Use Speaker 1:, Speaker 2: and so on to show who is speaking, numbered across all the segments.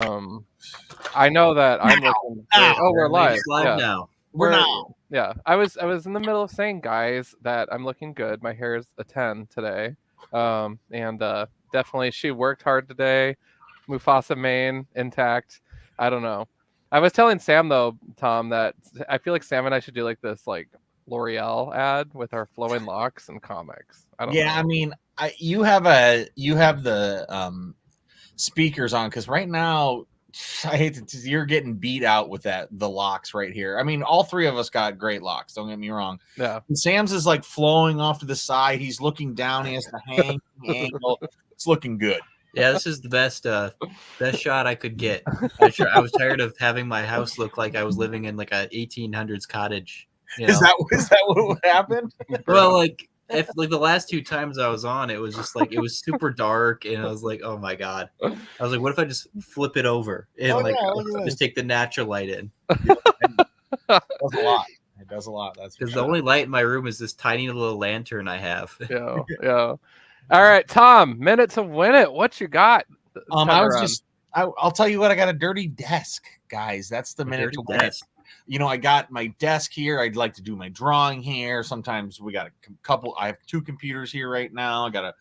Speaker 1: I know that I'm looking great. Oh, we're live.
Speaker 2: Live
Speaker 1: Yeah.
Speaker 2: now.
Speaker 3: We're now.
Speaker 1: Yeah. I was in the middle of saying, guys, that I'm looking good. My hair is a 10 today. And definitely she worked hard today. Mufasa mane intact. I don't know. I was telling Sam though, Tom, that I feel like Sam and I should do like this like L'Oreal ad with our flowing locks and comics. I don't know.
Speaker 3: I mean, you have the speakers on because right now I hate to you're getting beat out with the locks right here. I mean, all three of us got great locks. Don't get me wrong.
Speaker 1: Yeah.
Speaker 3: And Sam's is like flowing off to the side. He's looking down. He has the hang angle. It's looking good.
Speaker 2: Yeah, this is the best shot I could get. I was tired of having my house look like I was living in like a 1800s cottage.
Speaker 3: Is that what happened?
Speaker 2: Well, like the last two times I was on, it was just like it was super dark, and I was like, oh my god. I was like, what if I just flip it over and just take the natural light in?
Speaker 3: It does a lot. It does a lot. That's
Speaker 2: because the only light in my room is this tiny little lantern I have.
Speaker 1: Yeah. All right, Tom, minute to win it. What you got?
Speaker 3: I'll tell you what, I got a dirty desk, guys. That's the minute to win it. You know, I got my desk here. I'd like to do my drawing here. Sometimes we got a couple. I have two computers here right now. I got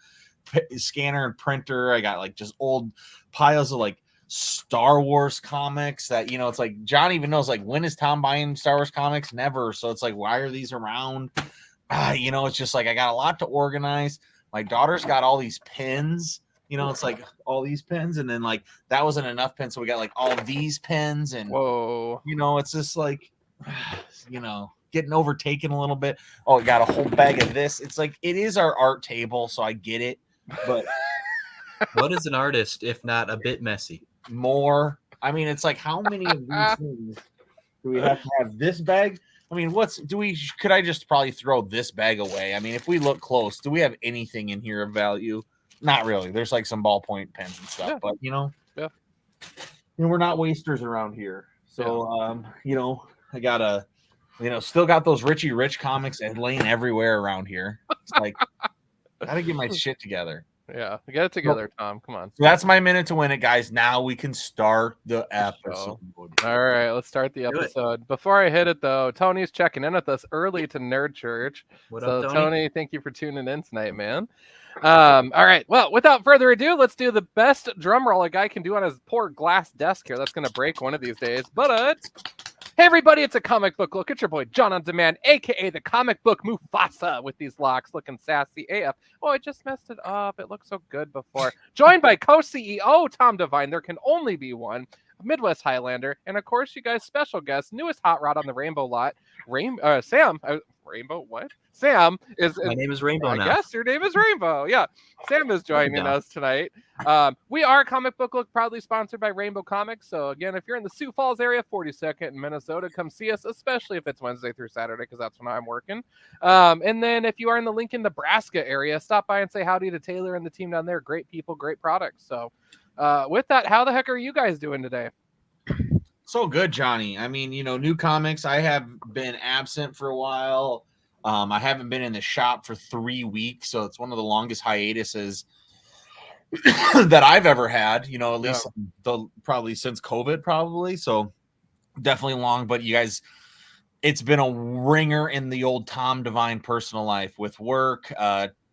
Speaker 3: a scanner and printer. I got like just old piles of like Star Wars comics that, you know, it's like John even knows like, when is Tom buying Star Wars comics? Never. So it's like, why are these around? You know, it's just like I got a lot to organize. My daughter's got all these pins, you know, it's like all these pins, and then like that wasn't enough pins, so we got like all these pins, and
Speaker 1: whoa,
Speaker 3: you know, it's just like, you know, getting overtaken a little bit. Oh, we got a whole bag of this. It's like, it is our art table, so I get it, but
Speaker 2: what is an artist if not a bit messy?
Speaker 3: More. I mean, it's like, how many of these things do we have to have? This bag? I mean, could I just probably throw this bag away? I mean, if we look close, do we have anything in here of value? Not really. There's like some ballpoint pens and stuff, but you know, we're not wasters around here. So, you know, I gotta, you know, still got those Richie Rich comics and laying everywhere around here. It's like, gotta get my shit together.
Speaker 1: Yeah, get it together, Tom. Come on.
Speaker 3: So that's my minute to win it, guys. Now we can start the episode.
Speaker 1: All right, let's start the episode. Before I hit it, though, Tony's checking in with us early to Nerd Church.
Speaker 2: What up,
Speaker 1: Tony? Thank you for tuning in tonight, man. All right, well, without further ado, let's do the best drum roll a guy can do on his poor glass desk here. That's going to break one of these days. But hey, everybody, it's a comic book look. It's your boy, John on Demand, a.k.a. the comic book Mufasa, with these locks looking sassy AF. Oh, I just messed it up. It looked so good before. Joined by co-CEO Tom Devine. There can only be one. Midwest Highlander. And, of course, you guys, special guest, newest hot rod on the Rainbow lot, Sam. Rainbow, what? Sam is.
Speaker 2: My name is Rainbow now.
Speaker 1: Yes, your name is Rainbow. Yeah. Sam is joining us tonight. We are Comic Book Look, proudly sponsored by Rainbow Comics. So, again, if you're in the Sioux Falls area, 42nd in Minnesota, come see us, especially if it's Wednesday through Saturday, because that's when I'm working. And then if you are in the Lincoln, Nebraska area, stop by and say howdy to Taylor and the team down there. Great people, great products. So, with that, how the heck are you guys doing today?
Speaker 3: So good, Johnny. I mean, you know, new comics. I have been absent for a while. I haven't been in the shop for 3 weeks, so it's one of the longest hiatuses that I've ever had. You know, at least probably since COVID, probably. So definitely long. But you guys, it's been a ringer in the old Tom Devine personal life with work.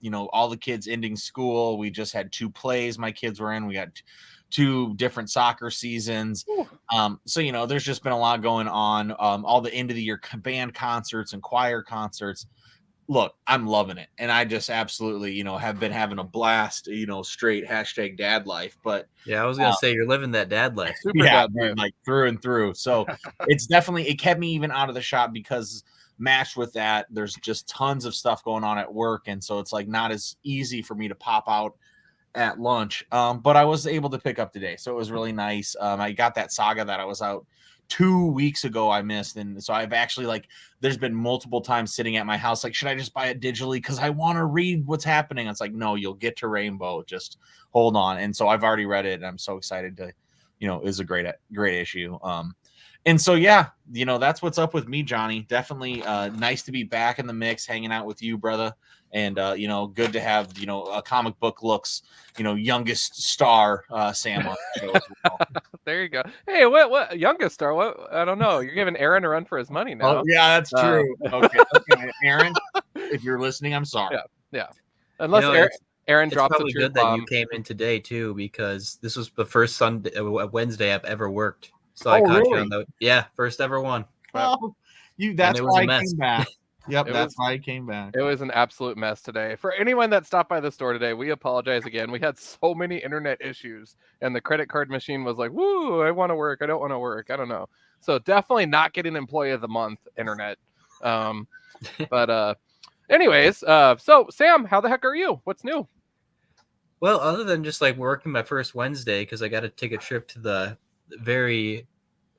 Speaker 3: You know, all the kids ending school. We just had 2 plays my kids were in. We got 2 different soccer seasons. So, you know, there's just been a lot going on. All the end of the year band concerts and choir concerts. Look, I'm loving it. And I just absolutely, you know, have been having a blast, you know, straight #dad life. But
Speaker 2: yeah, I was going to say you're living that dad life.
Speaker 1: Super dad life.
Speaker 3: Like through and through. So it's definitely, it kept me even out of the shop because matched with that, there's just tons of stuff going on at work. And so it's like not as easy for me to pop out at lunch, but I was able to pick up today, so it was really nice. I got that saga that I was out 2 weeks ago I missed, and so I've actually, like, there's been multiple times sitting at my house like, should I just buy it digitally because I want to read what's happening? It's like, no, you'll get to Rainbow, just hold on. And so I've already read it, and I'm so excited is a great issue. And so, yeah, that's what's up with me, Johnny. Definitely nice to be back in the mix, hanging out with you, brother. And, good to have, a comic book looks, youngest star, Sam on the show as well.
Speaker 1: There you go. Hey, what youngest star? What? I don't know. You're giving Aaron a run for his money now.
Speaker 3: Oh, yeah, that's true. Okay. Aaron, if you're listening, I'm sorry.
Speaker 1: Yeah. Unless Aaron drops
Speaker 2: probably
Speaker 1: a truth
Speaker 2: good
Speaker 1: bomb.
Speaker 2: that you came in today too, because this was the first Wednesday I've ever worked. So I caught you on the first ever one.
Speaker 3: Oh, that's why I came back. Yep, that's why I came back.
Speaker 1: It was an absolute mess today. For anyone that stopped by the store today, we apologize again. We had so many internet issues, and the credit card machine was like, "Woo, I want to work. I don't want to work. I don't know." So definitely not getting Employee of the Month internet. But anyways, so Sam, how the heck are you? What's new?
Speaker 2: Well, other than just like working my first Wednesday, because I got to take a trip to the very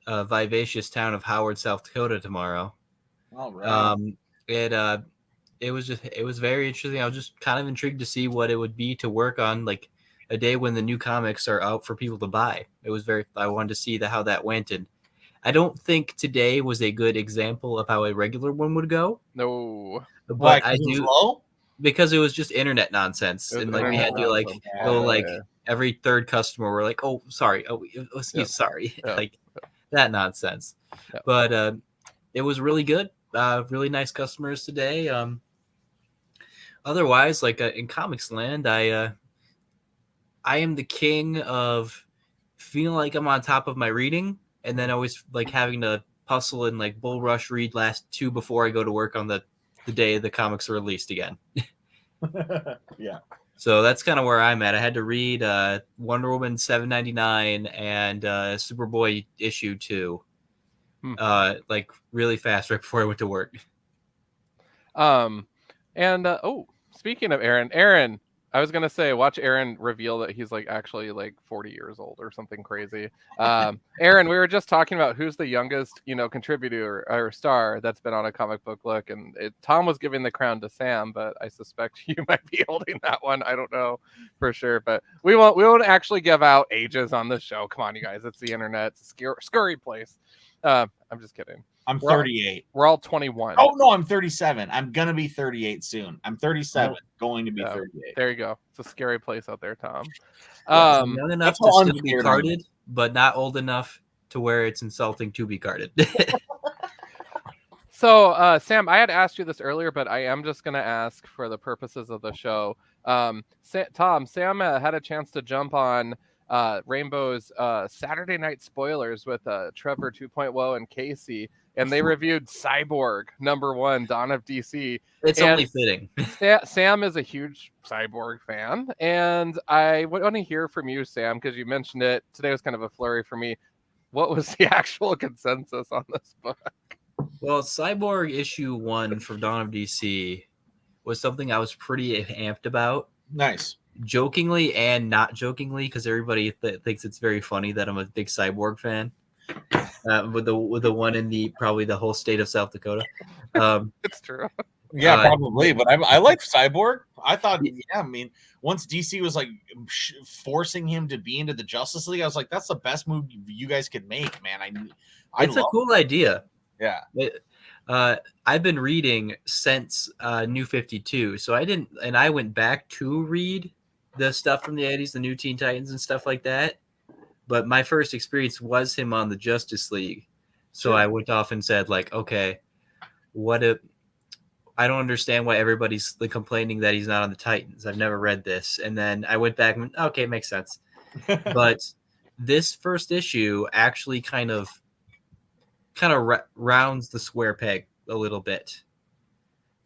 Speaker 2: vivacious town of Howard, South Dakota tomorrow.
Speaker 3: All right.
Speaker 2: It was very interesting. I was just kind of intrigued to see what it would be to work on like a day when the new comics are out for people to buy. I wanted to see how that went, and I don't think today was a good example of how a regular one would go.
Speaker 1: No,
Speaker 2: but I do
Speaker 3: low?
Speaker 2: because it was just internet nonsense, and like we had to go every third customer were like, "Oh, sorry, sorry," like that nonsense.
Speaker 1: Yep.
Speaker 2: But it was really good. Really nice customers today. Otherwise, like in Comics Land, I am the king of feeling like I'm on top of my reading, and then always like having to hustle and like bull rush read last 2 before I go to work on the day the comics are released again.
Speaker 3: Yeah.
Speaker 2: So that's kind of where I'm at. I had to read Wonder Woman 799 and Superboy issue 2. Like really fast right before I went to work.
Speaker 1: Speaking of Aaron, I was gonna say, watch Aaron reveal that he's like actually like 40 years old or something crazy. Aaron, we were just talking about who's the youngest, contributor or star that's been on a comic book look, and Tom was giving the crown to Sam, but I suspect you might be holding that one. I don't know for sure, but we won't actually give out ages on this show. Come on, you guys, it's the internet, it's a scurry place. I'm just kidding.
Speaker 3: I'm 38.
Speaker 1: We're all 21.
Speaker 3: Oh, no, I'm 37. I'm going to be 38 soon. I'm 37, going to be 38.
Speaker 1: There you go. It's a scary place out there, Tom.
Speaker 2: I'm young enough to still be carded, but not old enough to where it's insulting to be carded.
Speaker 1: So, Sam, I had asked you this earlier, but I am just going to ask for the purposes of the show. Sam had a chance to jump on Rainbow's Saturday Night Spoilers with Trevor 2.0 and Casey, and they reviewed Cyborg #1, Dawn of DC.
Speaker 2: It's only fitting.
Speaker 1: Sam is a huge Cyborg fan, and I want to hear from you, Sam, because you mentioned it. Today was kind of a flurry for me. What was the actual consensus on this book?
Speaker 2: Well, Cyborg issue 1 for Dawn of DC was something I was pretty amped about.
Speaker 3: Nice.
Speaker 2: Jokingly and not jokingly, because everybody thinks it's very funny that I'm a big Cyborg fan. With the one in probably the whole state of South Dakota.
Speaker 1: It's true.
Speaker 3: Yeah, probably. But I like Cyborg. I thought, once DC was like forcing him to be into the Justice League, I was like, that's the best move you guys could make, man.
Speaker 2: It's a cool idea.
Speaker 3: Yeah.
Speaker 2: I've been reading since New 52, so I went back to read the stuff from the 80s, the New Teen Titans and stuff like that. But my first experience was him on the Justice League. So I went off and said, like, okay, I don't understand why everybody's complaining that he's not on the Titans. I've never read this. And then I went back and went, okay, it makes sense. But this first issue actually kind of rounds the square peg a little bit,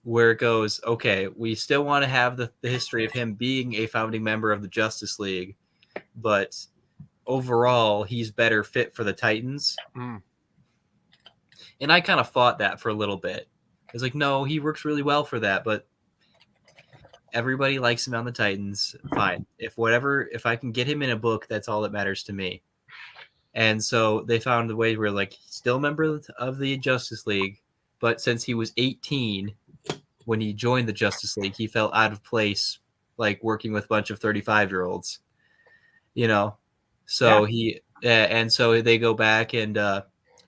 Speaker 2: where it goes, okay, we still want to have the history of him being a founding member of the Justice League, but overall he's better fit for the Titans. And I kind of fought that for a little bit. It's like, no, he works really well for that, but everybody likes him on the Titans. Fine. If I can get him in a book, that's all that matters to me. And so they found a way where, like, he's still a member of the Justice League, but since he was 18 when he joined the Justice League, he felt out of place, like working with a bunch of 35-year-olds, So And so they go back and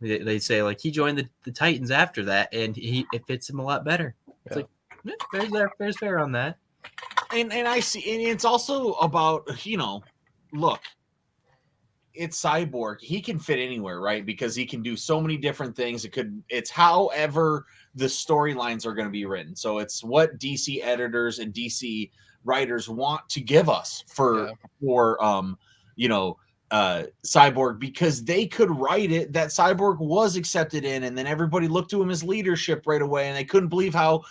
Speaker 2: they say like he joined the Titans after that, and it fits him a lot better. It's like there's fair on that.
Speaker 3: And I see, and it's also about, look, it's Cyborg. He can fit anywhere, right? Because he can do so many different things. It's however the storylines are going to be written. So it's what DC editors and DC writers want to give us for Cyborg, because they could write it that Cyborg was accepted in, and then everybody looked to him as leadership right away, and they couldn't believe how,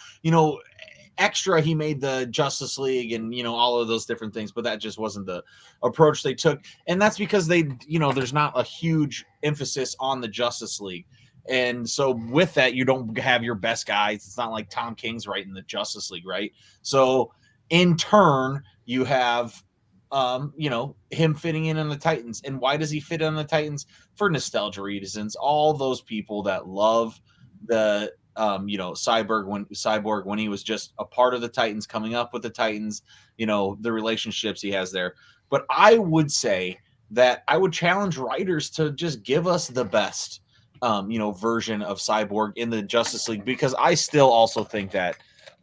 Speaker 3: extra he made the Justice League and all of those different things, but that just wasn't the approach they took. And that's because there's not a huge emphasis on the Justice League, and so with that you don't have your best guys. It's not like Tom King's writing the Justice League, right? So in turn you have him fitting in on the Titans. And why does he fit on the Titans? For nostalgia reasons. All those people that love the Cyborg when he was just a part of the Titans, coming up with the Titans, the relationships he has there. But I would say that I would challenge writers to just give us the best version of Cyborg in the Justice League, because I still also think that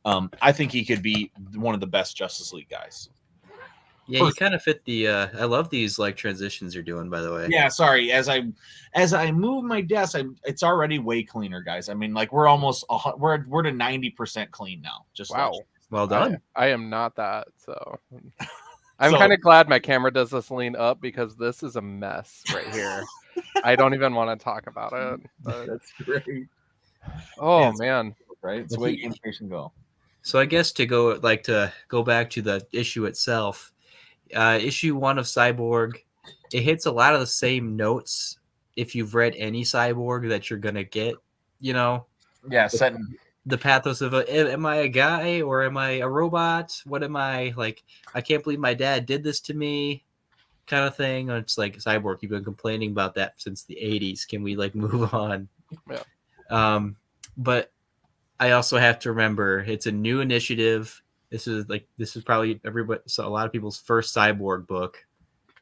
Speaker 3: I think he could be one of the best Justice League guys.
Speaker 2: Yeah, you kind of fit the. I love these like transitions you're doing, by the way.
Speaker 3: Yeah, sorry. As I move my desk, it's already way cleaner, guys. I mean, like we're to 90% clean now. Just
Speaker 1: wow,
Speaker 2: well done.
Speaker 1: I am not that, so I'm kind of glad my camera does this lean up, because this is a mess right here. I don't even want to talk about it. But...
Speaker 3: That's great.
Speaker 1: Oh man,
Speaker 3: right? It's the way communication go.
Speaker 2: So I guess to go back to the issue itself. Issue 1 of Cyborg, it hits a lot of the same notes if you've read any Cyborg that you're gonna get,
Speaker 3: setting
Speaker 2: the pathos of am I a guy or am I a robot? What am I, like? I can't believe my dad did this to me, kind of thing. It's like, Cyborg, you've been complaining about that since the 80s. Can we like move on?
Speaker 1: Yeah.
Speaker 2: But I also have to remember it's a new initiative. This is probably a lot of people's first Cyborg book.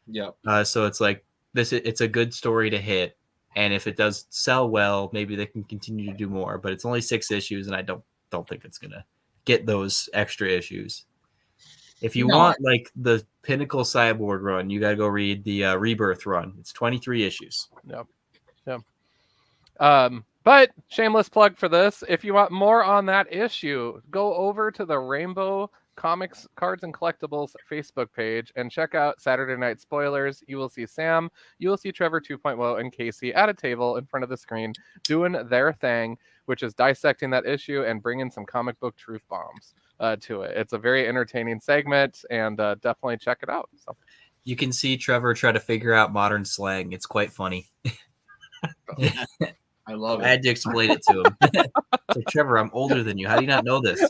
Speaker 3: Yep.
Speaker 2: So it's like it's a good story to hit, and if it does sell well, maybe they can continue to do more. But it's only 6 issues, and I don't think it's gonna get those extra issues. If you want like the pinnacle Cyborg run, you got to go read the Rebirth run. It's 23 issues.
Speaker 1: Yep. But shameless plug for this. If you want more on that issue, go over to the Rainbow Comics Cards and Collectibles Facebook page and check out Saturday Night Spoilers. You will see Sam, you will see Trevor 2.0 and Casey at a table in front of the screen doing their thing, which is dissecting that issue and bringing some comic book truth bombs to it. It's a very entertaining segment, and definitely check it out. So
Speaker 2: you can see Trevor try to figure out modern slang. It's quite funny.
Speaker 3: I love it.
Speaker 2: I had to explain it to him. It's like, Trevor, I'm older than you. How do you not know this?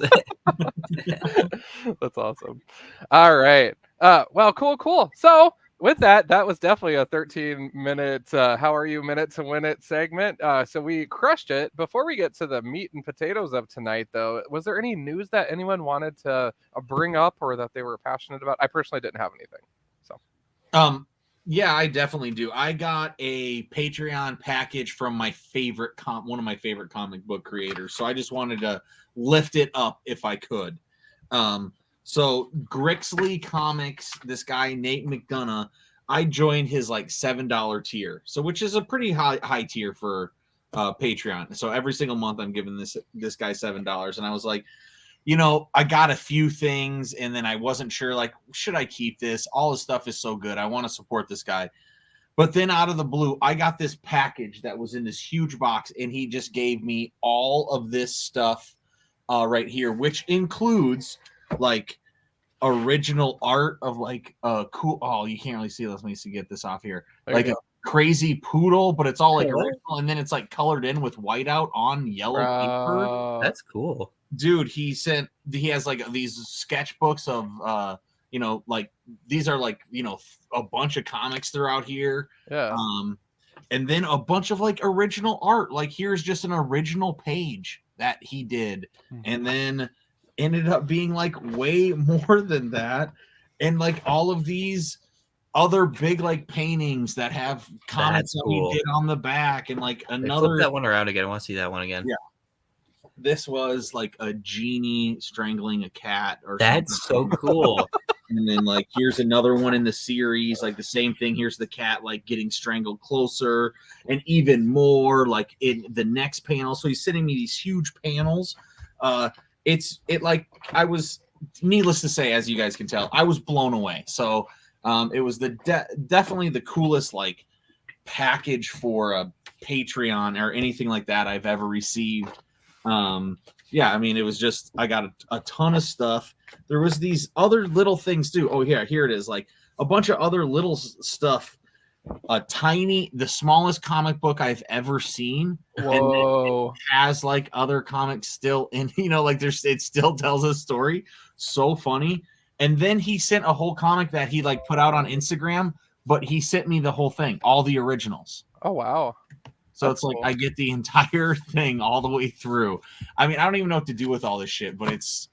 Speaker 1: That's awesome. All right. Well, cool. So with that was definitely a 13-minute how are you minute to win it segment. So we crushed it. Before we get to the meat and potatoes of tonight, though, was there any news that anyone wanted to bring up or that they were passionate about? I personally didn't have anything. So
Speaker 3: yeah, I definitely do. I got a Patreon package from my favorite one of my favorite comic book creators. So I just wanted to lift it up if I could. So Grixley Comics, this guy Nate McDonough, I joined his like $7 tier. So which is a pretty high tier for Patreon. So every single month I'm giving this guy $7, and I was like, I got a few things, and then I wasn't sure, like, should I keep this? All his stuff is so good. I want to support this guy. But then out of the blue, I got this package that was in this huge box, and he just gave me all of this stuff right here, which includes, like, original art of, like, cool. Oh, you can't really see this. Let me see, get this off here. Like a crazy poodle, but it's all, like, original, and then it's, like, colored in with whiteout on yellow paper.
Speaker 2: That's cool.
Speaker 3: Dude, he has like these sketchbooks of like these are like a bunch of comics throughout here, and then a bunch of like original art. Like here's just an original page that he did, and then ended up being like way more than that, and like all of these other big like paintings that have comments
Speaker 2: That's
Speaker 3: that he
Speaker 2: cool.
Speaker 3: did on the back, and like
Speaker 2: Flip
Speaker 3: another.
Speaker 2: that one around again. I want to see that one again.
Speaker 3: Yeah. This was like a genie strangling a cat or
Speaker 2: That's
Speaker 3: something.
Speaker 2: so cool.
Speaker 3: And then like here's another one in the series, like the same thing. Here's the cat like getting strangled closer, and even more like in the next panel. So he's sending me these huge panels. It like I was, needless to say, as you guys can tell, I was blown away. So it was definitely the coolest like package for a Patreon or anything like that I've ever received. Yeah, I mean, it was just, I got a ton of stuff. There was these other little things too. Oh yeah, here it is. Like a bunch of other little stuff. The smallest comic book I've ever seen.
Speaker 1: Whoa.
Speaker 3: And it has like other comics still in, like it still tells a story. So funny. And then he sent a whole comic that he like put out on Instagram, but he sent me the whole thing, all the originals.
Speaker 1: Oh wow.
Speaker 3: So
Speaker 1: That's
Speaker 3: it's like
Speaker 1: cool.
Speaker 3: I get the entire thing all the way through. I mean, I don't even know what to do with all this shit, but it's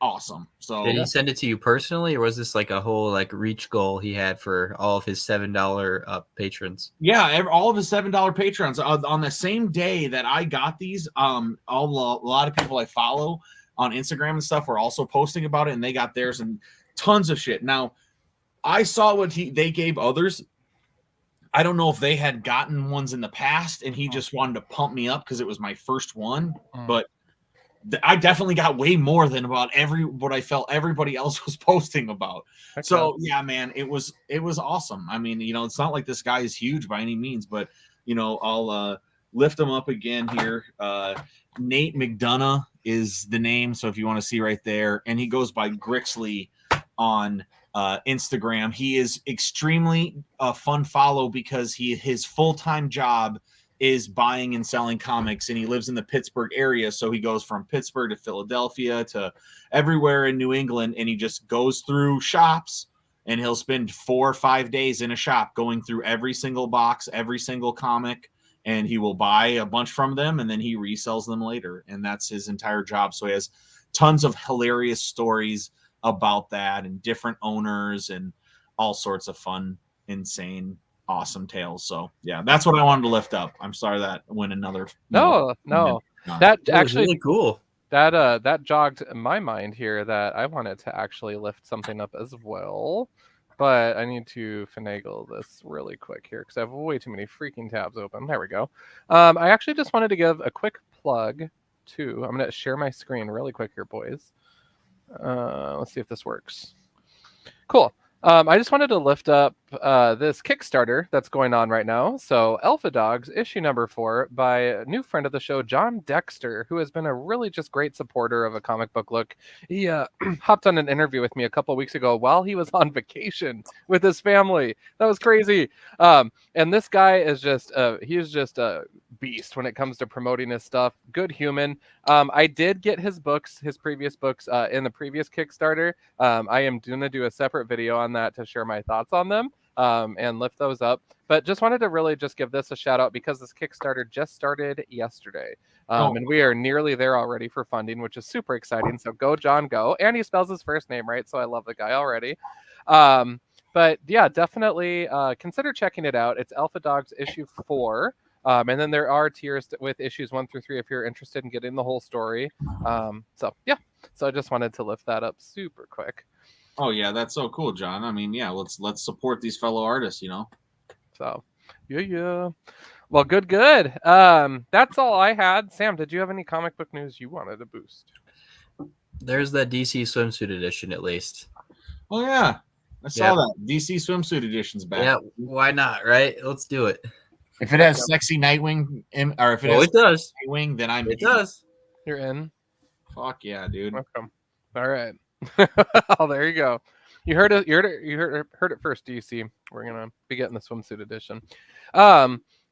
Speaker 3: awesome. So
Speaker 2: Did he send it to you personally, or was this like a whole like reach goal he had for all of his $7 patrons?
Speaker 3: yeah, all of his $7 patrons on the same day that I got these. A lot of people I follow on Instagram and stuff were also posting about it, and they got theirs and tons of shit. Now, I saw what they gave others. I don't know if they had gotten ones in the past and he just wanted to pump me up because it was my first one, but I definitely got way more than about what I felt everybody else was posting about.
Speaker 1: Okay.
Speaker 3: So yeah, man, it was awesome. I mean, it's not like this guy is huge by any means, but I'll lift him up again here. Nate McDonough is the name. So if you want to see right there, and he goes by Grixley on Instagram. He is extremely fun follow because his full-time job is buying and selling comics, and he lives in the Pittsburgh area. So he goes from Pittsburgh to Philadelphia to everywhere in New England, and he just goes through shops, and he'll spend 4 or 5 days in a shop going through every single box, every single comic, and he will buy a bunch from them, and then he resells them later. And that's his entire job. So he has tons of hilarious stories about that and different owners and all sorts of fun, insane, awesome tales. So yeah, that's what I wanted to lift up. I'm sorry that went another.
Speaker 1: No. That actually
Speaker 2: really cool.
Speaker 1: That jogged my mind here that I wanted to actually lift something up as well, but I need to finagle this really quick here because I have way too many freaking tabs open. There we go. I actually just wanted to give a quick plug to. I'm going to share my screen really quick here, boys. Let's see if this works. Cool. I just wanted to lift up this Kickstarter that's going on right now. So Alpha Dogs issue number 4 by a new friend of the show, John Dexter, who has been a really just great supporter of A Comic Book Look. He hopped on an interview with me a couple weeks ago while he was on vacation with his family. That was crazy. And this guy is just he's just a beast when it comes to promoting his stuff. Good human. I did get his previous books in the previous Kickstarter. I am going to do a separate video on that to share my thoughts on them and lift those up. But just wanted to really just give this a shout out because this Kickstarter just started yesterday. And we are nearly there already for funding, which is super exciting. So go, John, go. And he spells his first name right, so I love the guy already. But yeah, definitely consider checking it out. It's Alpha Dogs issue 4. And then there are tiers with issues 1 through 3 if you're interested in getting the whole story. So yeah, so I just wanted to lift that up super quick.
Speaker 3: Oh yeah, that's so cool, John. I mean, yeah, let's support these fellow artists,
Speaker 1: So yeah. Well, good. That's all I had. Sam, did you have any comic book news you wanted to boost?
Speaker 2: There's that DC swimsuit edition, at least.
Speaker 3: Oh yeah, I saw that DC swimsuit edition's back.
Speaker 2: Yeah, why not? Right? Let's do it.
Speaker 3: If it has sexy Nightwing, or if
Speaker 2: it does
Speaker 3: Nightwing, then I'm.
Speaker 2: It does.
Speaker 1: You're in.
Speaker 3: Fuck yeah, dude.
Speaker 1: Welcome. All right. Oh, there you go. You heard it. You heard it first, DC. We're gonna be getting the swimsuit edition.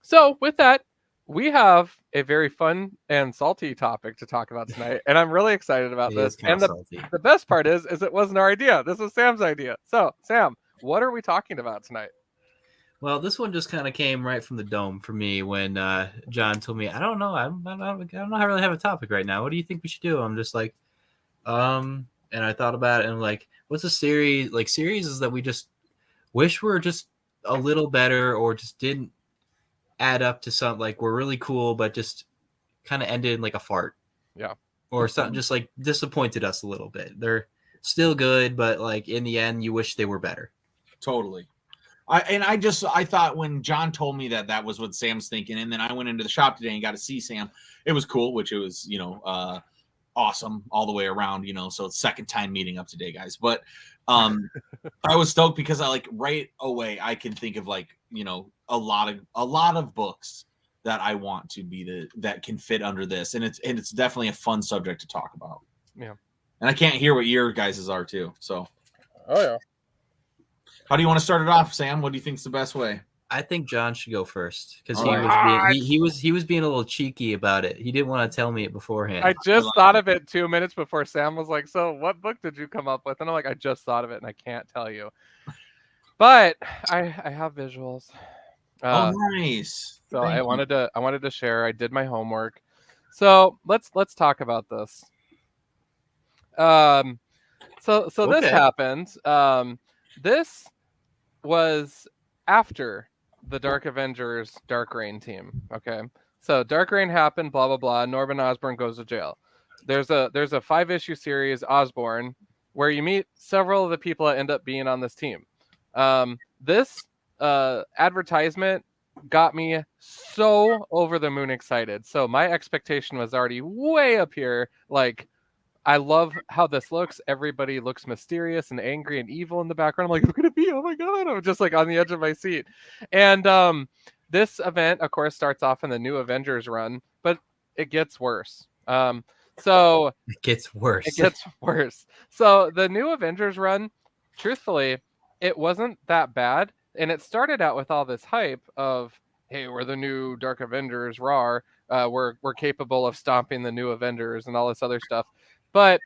Speaker 1: So with that, we have a very fun and salty topic to talk about tonight, and I'm really excited about this. And the best part is it wasn't our idea. This was Sam's idea. So, Sam, what are we talking about tonight?
Speaker 2: Well, this one just kind of came right from the dome for me when John told me, I don't know. I don't really have a topic right now. What do you think we should do? I'm just like, and I thought about it and I'm like, what's a series? Like series is that we wish were just a little better, or just didn't add up to something like we're really cool, but just kind of ended in like a fart.
Speaker 1: Yeah.
Speaker 2: Or something just like disappointed us a little bit. They're still good, but like in the end, you wish they were better.
Speaker 3: Totally. I thought when John told me that was what Sam's thinking, and then I went into the shop today and got to see Sam. It was cool, which it was, awesome all the way around, so it's second time meeting up today, guys. But I was stoked because I like right away I can think of like, a lot of books that I want to be that can fit under this. And it's definitely a fun subject to talk about.
Speaker 1: Yeah.
Speaker 3: And I can't hear what your guys's are too. So
Speaker 1: Oh yeah.
Speaker 3: how do you want to start it off, Sam? What do you think's the best way?
Speaker 2: I think John should go first because
Speaker 3: All
Speaker 2: he was being a little cheeky about it. He didn't want to tell me it beforehand.
Speaker 1: I just thought of it 2 minutes before Sam was like, "So, what book did you come up with?" And I'm like, "I just thought of it, and I can't tell you." But I have visuals.
Speaker 3: Nice.
Speaker 1: So I wanted to share. I did my homework. So let's talk about this. So this happened. This was after the Dark Avengers Dark Reign team. Okay. So Dark Reign happened, blah blah blah. Norman Osborn goes to jail. There's a 5-issue series, Osborn, where you meet several of the people that end up being on this team. This advertisement got me so over the moon excited. So my expectation was already way up here. Like, I love how this looks. Everybody looks mysterious and angry and evil in the background. I'm like, who could it be? Oh my God. I'm just like on the edge of my seat. And this event, of course, starts off in the New Avengers run, but it gets worse. So
Speaker 2: it gets worse.
Speaker 1: It gets worse. So the New Avengers run, truthfully, it wasn't that bad. And it started out with all this hype of, hey, we're the new Dark Avengers, rawr. We're capable of stomping the New Avengers and all this other stuff. But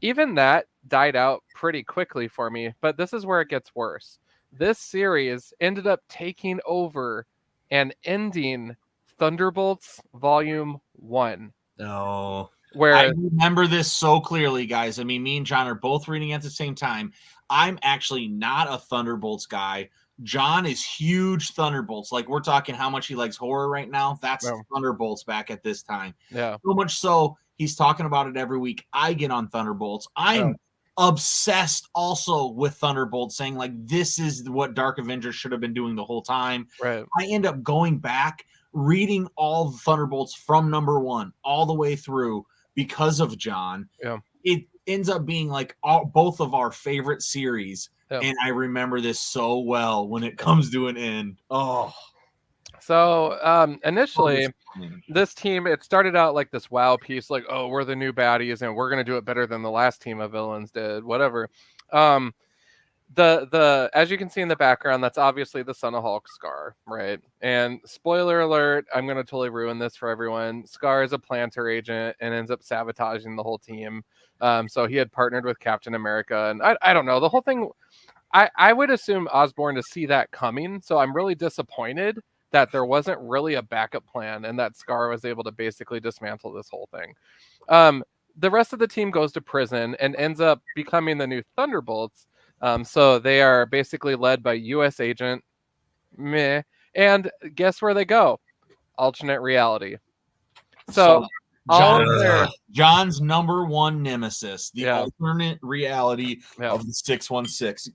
Speaker 1: even that died out pretty quickly for me. But this is where it gets worse. This series ended up taking over and ending Thunderbolts Volume 1.
Speaker 2: Oh.
Speaker 3: Where I remember this so clearly, guys. I mean, me and John are both reading at the same time. I'm actually not a Thunderbolts guy. John is huge Thunderbolts. Like, we're talking how much he likes horror right now. That's Thunderbolts back at this time.
Speaker 1: Yeah.
Speaker 3: So much so, he's talking about it every week. I get on Thunderbolts. I'm obsessed also with Thunderbolts, saying, like, this is what Dark Avengers should have been doing the whole time.
Speaker 1: Right.
Speaker 3: I end up going back, reading all the Thunderbolts from number 1 all the way through because of John.
Speaker 1: Yeah.
Speaker 3: It ends up being like both of our favorite series. Yeah. And I remember this so well when it comes to an end. Oh.
Speaker 1: So initially, this team, it started out like this WoW piece, like, oh, we're the new baddies and we're going to do it better than the last team of villains did, whatever. The as you can see in the background, that's obviously the Son of Hulk, Scar, right? And spoiler alert, I'm going to totally ruin this for everyone. Scar is a planter agent and ends up sabotaging the whole team. So he had partnered with Captain America, and I don't know, the whole thing. I would assume Osborn to see that coming, so I'm really disappointed that there wasn't really a backup plan and that Scar was able to basically dismantle this whole thing. The rest of the team goes to prison and ends up becoming the new Thunderbolts. So they are basically led by U.S. Agent Meh, and guess where they go? Alternate reality. So
Speaker 3: John's number 1 nemesis, the alternate reality of the 616.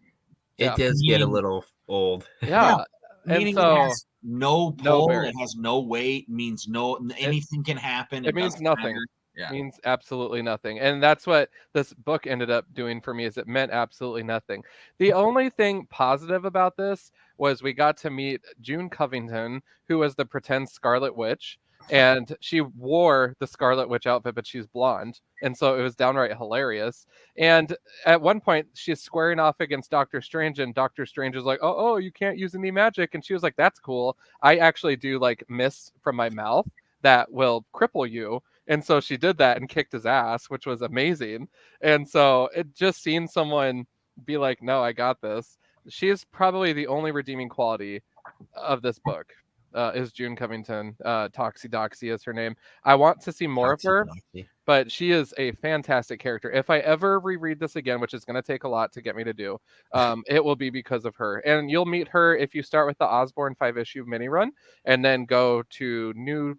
Speaker 2: It does get a little old.
Speaker 1: Yeah.
Speaker 3: Meaning it has no pull, it has no weight, means anything can happen.
Speaker 1: It means nothing. Yeah. It means absolutely nothing. And that's what this book ended up doing for me, is it meant absolutely nothing. The only thing positive about this was we got to meet June Covington, who was the pretend Scarlet Witch. And she wore the Scarlet Witch outfit, but she's blonde. And so it was downright hilarious. And at one point, she's squaring off against Doctor Strange, and Doctor Strange is like, oh, you can't use any magic. And she was like, that's cool. I actually do like mist from my mouth that will cripple you. And so she did that and kicked his ass, which was amazing. And so it just seeing someone be like, no, I got this. She is probably the only redeeming quality of this book. is June Covington. Toxie Doxie is her name. I want to see more of her,
Speaker 2: Toxie.
Speaker 1: but she is a fantastic character. If I ever reread this again, which is going to take a lot to get me to do, it will be because of her. And you'll meet her if you start with the Osborn 5-issue mini run, and then go to New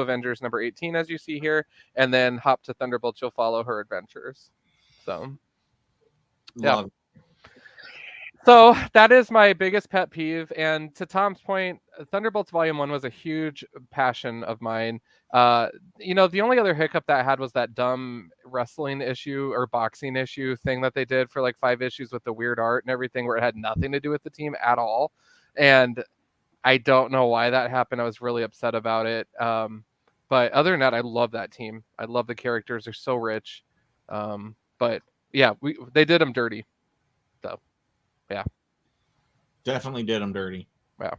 Speaker 1: Avengers number 18, as you see here, and then hop to Thunderbolts. You'll follow her adventures. So, yeah.
Speaker 3: Love.
Speaker 1: So that is my biggest pet peeve. And to Tom's point, Thunderbolts Volume 1 was a huge passion of mine. The only other hiccup that I had was that dumb wrestling issue or boxing issue thing that they did for like 5 issues with the weird art and everything, where it had nothing to do with the team at all. And I don't know why that happened. I was really upset about it. But other than that, I love that team. I love the characters. They're so rich. But yeah, they did them dirty. So. Yeah,
Speaker 3: Definitely did them dirty.
Speaker 1: Yeah.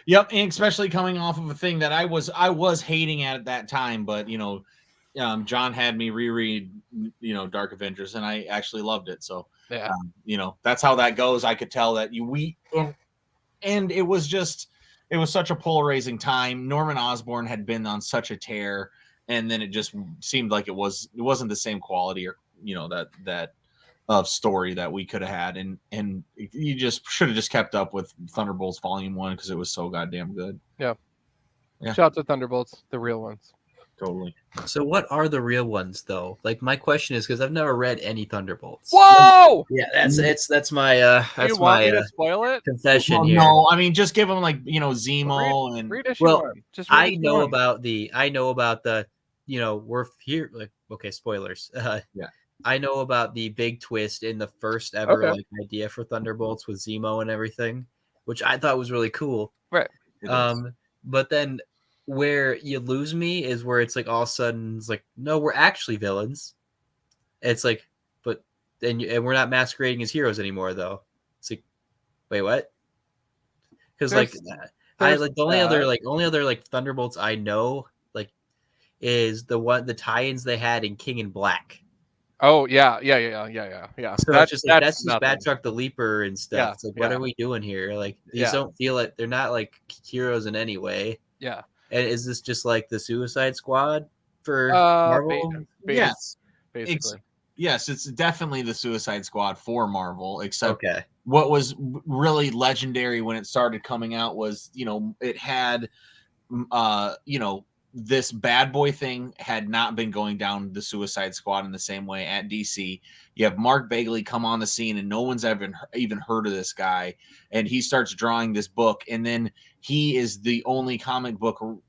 Speaker 3: Yep, and especially coming off of a thing that I was hating at that time, but John had me reread Dark Avengers, and I actually loved it. So
Speaker 1: yeah,
Speaker 3: that's how that goes. I could tell that and it was such a polarizing time. Norman Osborn had been on such a tear, and then it just seemed like it wasn't the same quality or that of story that we could have had, and you just should have just kept up with Thunderbolts Volume 1 because it was so goddamn good.
Speaker 1: Yeah. Shout out to Thunderbolts, the real ones.
Speaker 3: Totally.
Speaker 2: So what are the real ones though? Like my question is, because I've never read any Thunderbolts.
Speaker 1: Whoa!
Speaker 2: Yeah, that's my
Speaker 1: you want me to spoil it?
Speaker 2: confession here.
Speaker 3: No, I mean just give them like Zemo and
Speaker 1: read issue
Speaker 2: well,
Speaker 1: 1. Just
Speaker 2: I know about the we're here like okay, spoilers.
Speaker 3: Yeah.
Speaker 2: I know about the big twist in the first ever idea for Thunderbolts with Zemo and everything, which I thought was really cool.
Speaker 1: Right.
Speaker 2: But then where you lose me is where it's like all of a sudden it's like, no, we're actually villains. It's like, but and we're not masquerading as heroes anymore though. It's like, wait, what? Because the only other Thunderbolts I know is the tie-ins they had in King in Black.
Speaker 1: Oh yeah.
Speaker 2: So that's just Batroc the Leaper and stuff.
Speaker 1: Yeah,
Speaker 2: it's like, what are we doing here? Like these don't feel like they're not like heroes in any way.
Speaker 1: Yeah.
Speaker 2: And is this just like the Suicide Squad for Marvel?
Speaker 3: Yes,
Speaker 1: basically.
Speaker 3: Yes, it's definitely the Suicide Squad for Marvel. Except
Speaker 2: what
Speaker 3: was really legendary when it started coming out was it had this bad boy thing had not been going down the Suicide Squad in the same way at DC. You have Mark Bagley come on the scene and no one's even heard of this guy. And he starts drawing this book. And then he is the only comic book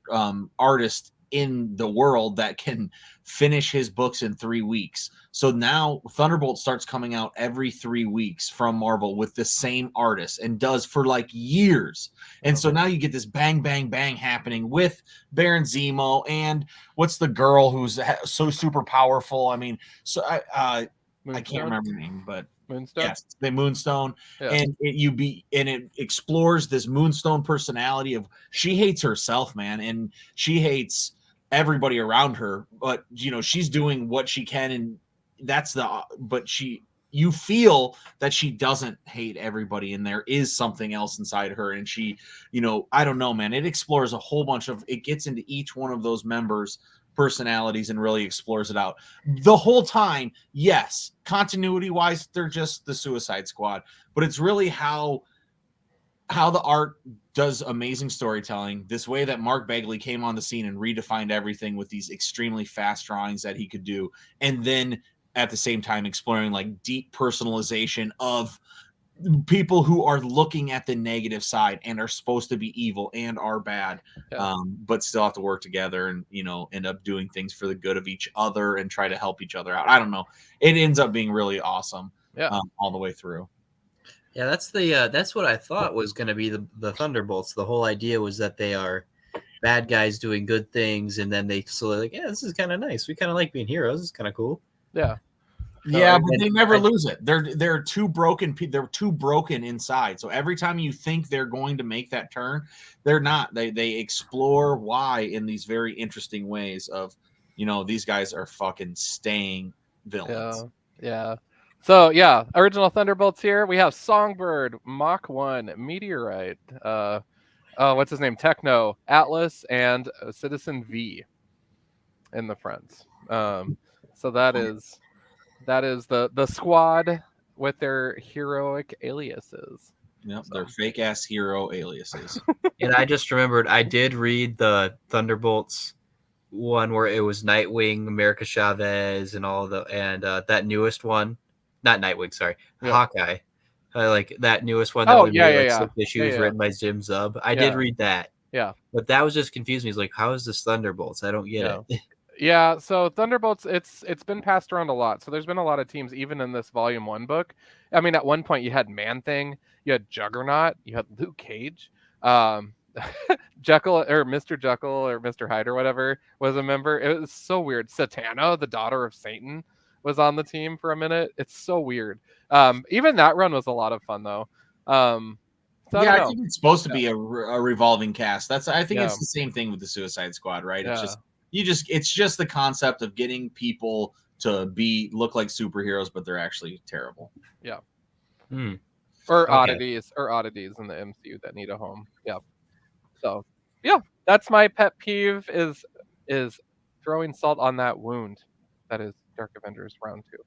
Speaker 3: artist in the world that can finish his books in 3 weeks. So now Thunderbolt starts coming out every 3 weeks from Marvel with the same artist and does for like years. And so now you get this bang, bang, bang happening with Baron Zemo and what's the girl who's so super powerful. I mean, so I can't remember her name, but
Speaker 1: Moonstone?
Speaker 3: Yes, the Moonstone.
Speaker 1: Yeah.
Speaker 3: And it explores this Moonstone personality of she hates herself, man, and she hates everybody around her, but she's doing what she can, and you feel that she doesn't hate everybody, and there is something else inside her, and she, I don't know, man, it explores a whole bunch of, it gets into each one of those members' personalities and really explores it out the whole time. Yes, continuity wise, they're just the Suicide Squad, but it's really how the art does amazing storytelling, this way that Mark Bagley came on the scene and redefined everything with these extremely fast drawings that he could do. And then at the same time, exploring like deep personalization of people who are looking at the negative side and are supposed to be evil and are bad, but still have to work together and, end up doing things for the good of each other and try to help each other out. I don't know. It ends up being really awesome all the way through.
Speaker 2: Yeah, that's what I thought was going to be the Thunderbolts. The whole idea was that they are bad guys doing good things, and then they slowly like, this is kind of nice. We kind of like being heroes. It's kind of cool.
Speaker 1: Yeah.
Speaker 3: Yeah, but they never lose it. They're too broken. They're too broken inside. So every time you think they're going to make that turn, they're not. They explore why in these very interesting ways of, these guys are fucking staying villains.
Speaker 1: Yeah. So original Thunderbolts here. We have Songbird, Mach 1, Meteorite, what's his name? Techno, Atlas, and Citizen V in the front. So that is the squad with their heroic aliases.
Speaker 3: Yep,
Speaker 1: So.
Speaker 3: they're fake ass hero aliases.
Speaker 2: And I just remembered I did read the Thunderbolts one where it was Nightwing, America Chavez, and all that newest one, not Nightwing, sorry,
Speaker 1: Yeah.
Speaker 2: Hawkeye, like that newest one that
Speaker 1: Oh,
Speaker 2: we
Speaker 1: yeah,
Speaker 2: made,
Speaker 1: yeah,
Speaker 2: like
Speaker 1: yeah.
Speaker 2: 6 issues
Speaker 1: Yeah.
Speaker 2: written by Jim Zub. I
Speaker 1: Yeah.
Speaker 2: did read that.
Speaker 1: Yeah.
Speaker 2: But that was just confused me. It's like, how is this Thunderbolts? I don't get it.
Speaker 1: Yeah, so Thunderbolts, it's been passed around a lot. So there's been a lot of teams, even in this Volume 1 book. I mean, at one point you had Man-Thing, you had Juggernaut, you had Luke Cage, Jekyll or Mr. Jekyll or Mr. Hyde or whatever was a member. It was so weird. Satana, the daughter of Satan, was on the team for a minute. It's so weird. Even that run was a lot of fun though. So
Speaker 3: I think it's supposed to be a revolving cast. I think
Speaker 1: Yeah.
Speaker 3: it's the same thing with the Suicide Squad, right?
Speaker 1: Yeah.
Speaker 3: It's just the concept of getting people to look like superheroes, but they're actually terrible.
Speaker 1: Yeah.
Speaker 2: Hmm.
Speaker 1: Or
Speaker 2: Okay.
Speaker 1: oddities in the MCU that need a home. Yeah. So yeah, that's my pet peeve is throwing salt on that wound. That is Dark Avengers round 2.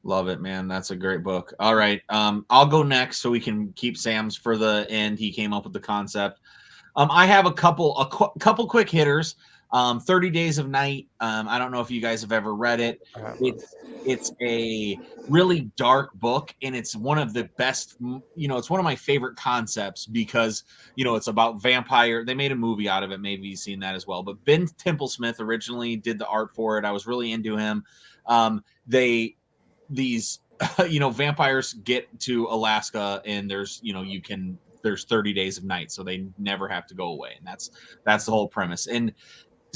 Speaker 3: Love it, man. That's a great book. All right. I'll go next so we can keep Sam's for the end. He came up with the concept. I have a couple quick hitters. 30 Days of Night. I don't know if you guys have ever read it. It's a really dark book, and it's one of the best, it's one of my favorite concepts because, it's about vampire. They made a movie out of it. Maybe you've seen that as well. But Ben Templesmith originally did the art for it. I was really into him. These vampires get to Alaska, and there's 30 days of night, so they never have to go away. And that's the whole premise. And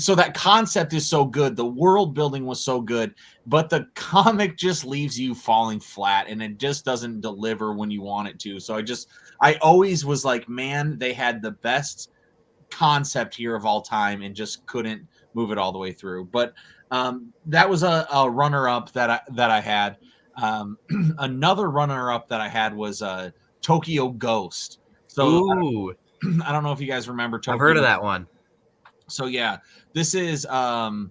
Speaker 3: so that concept is so good. The world building was so good, but the comic just leaves you falling flat, and it just doesn't deliver when you want it to. So I always was like, man, they had the best concept here of all time and just couldn't move it all the way through. But that was a runner-up that I had. Another runner-up that I had was Tokyo Ghost. So I don't know if you guys remember Tokyo.
Speaker 2: I've heard of that one.
Speaker 3: So yeah, this is it had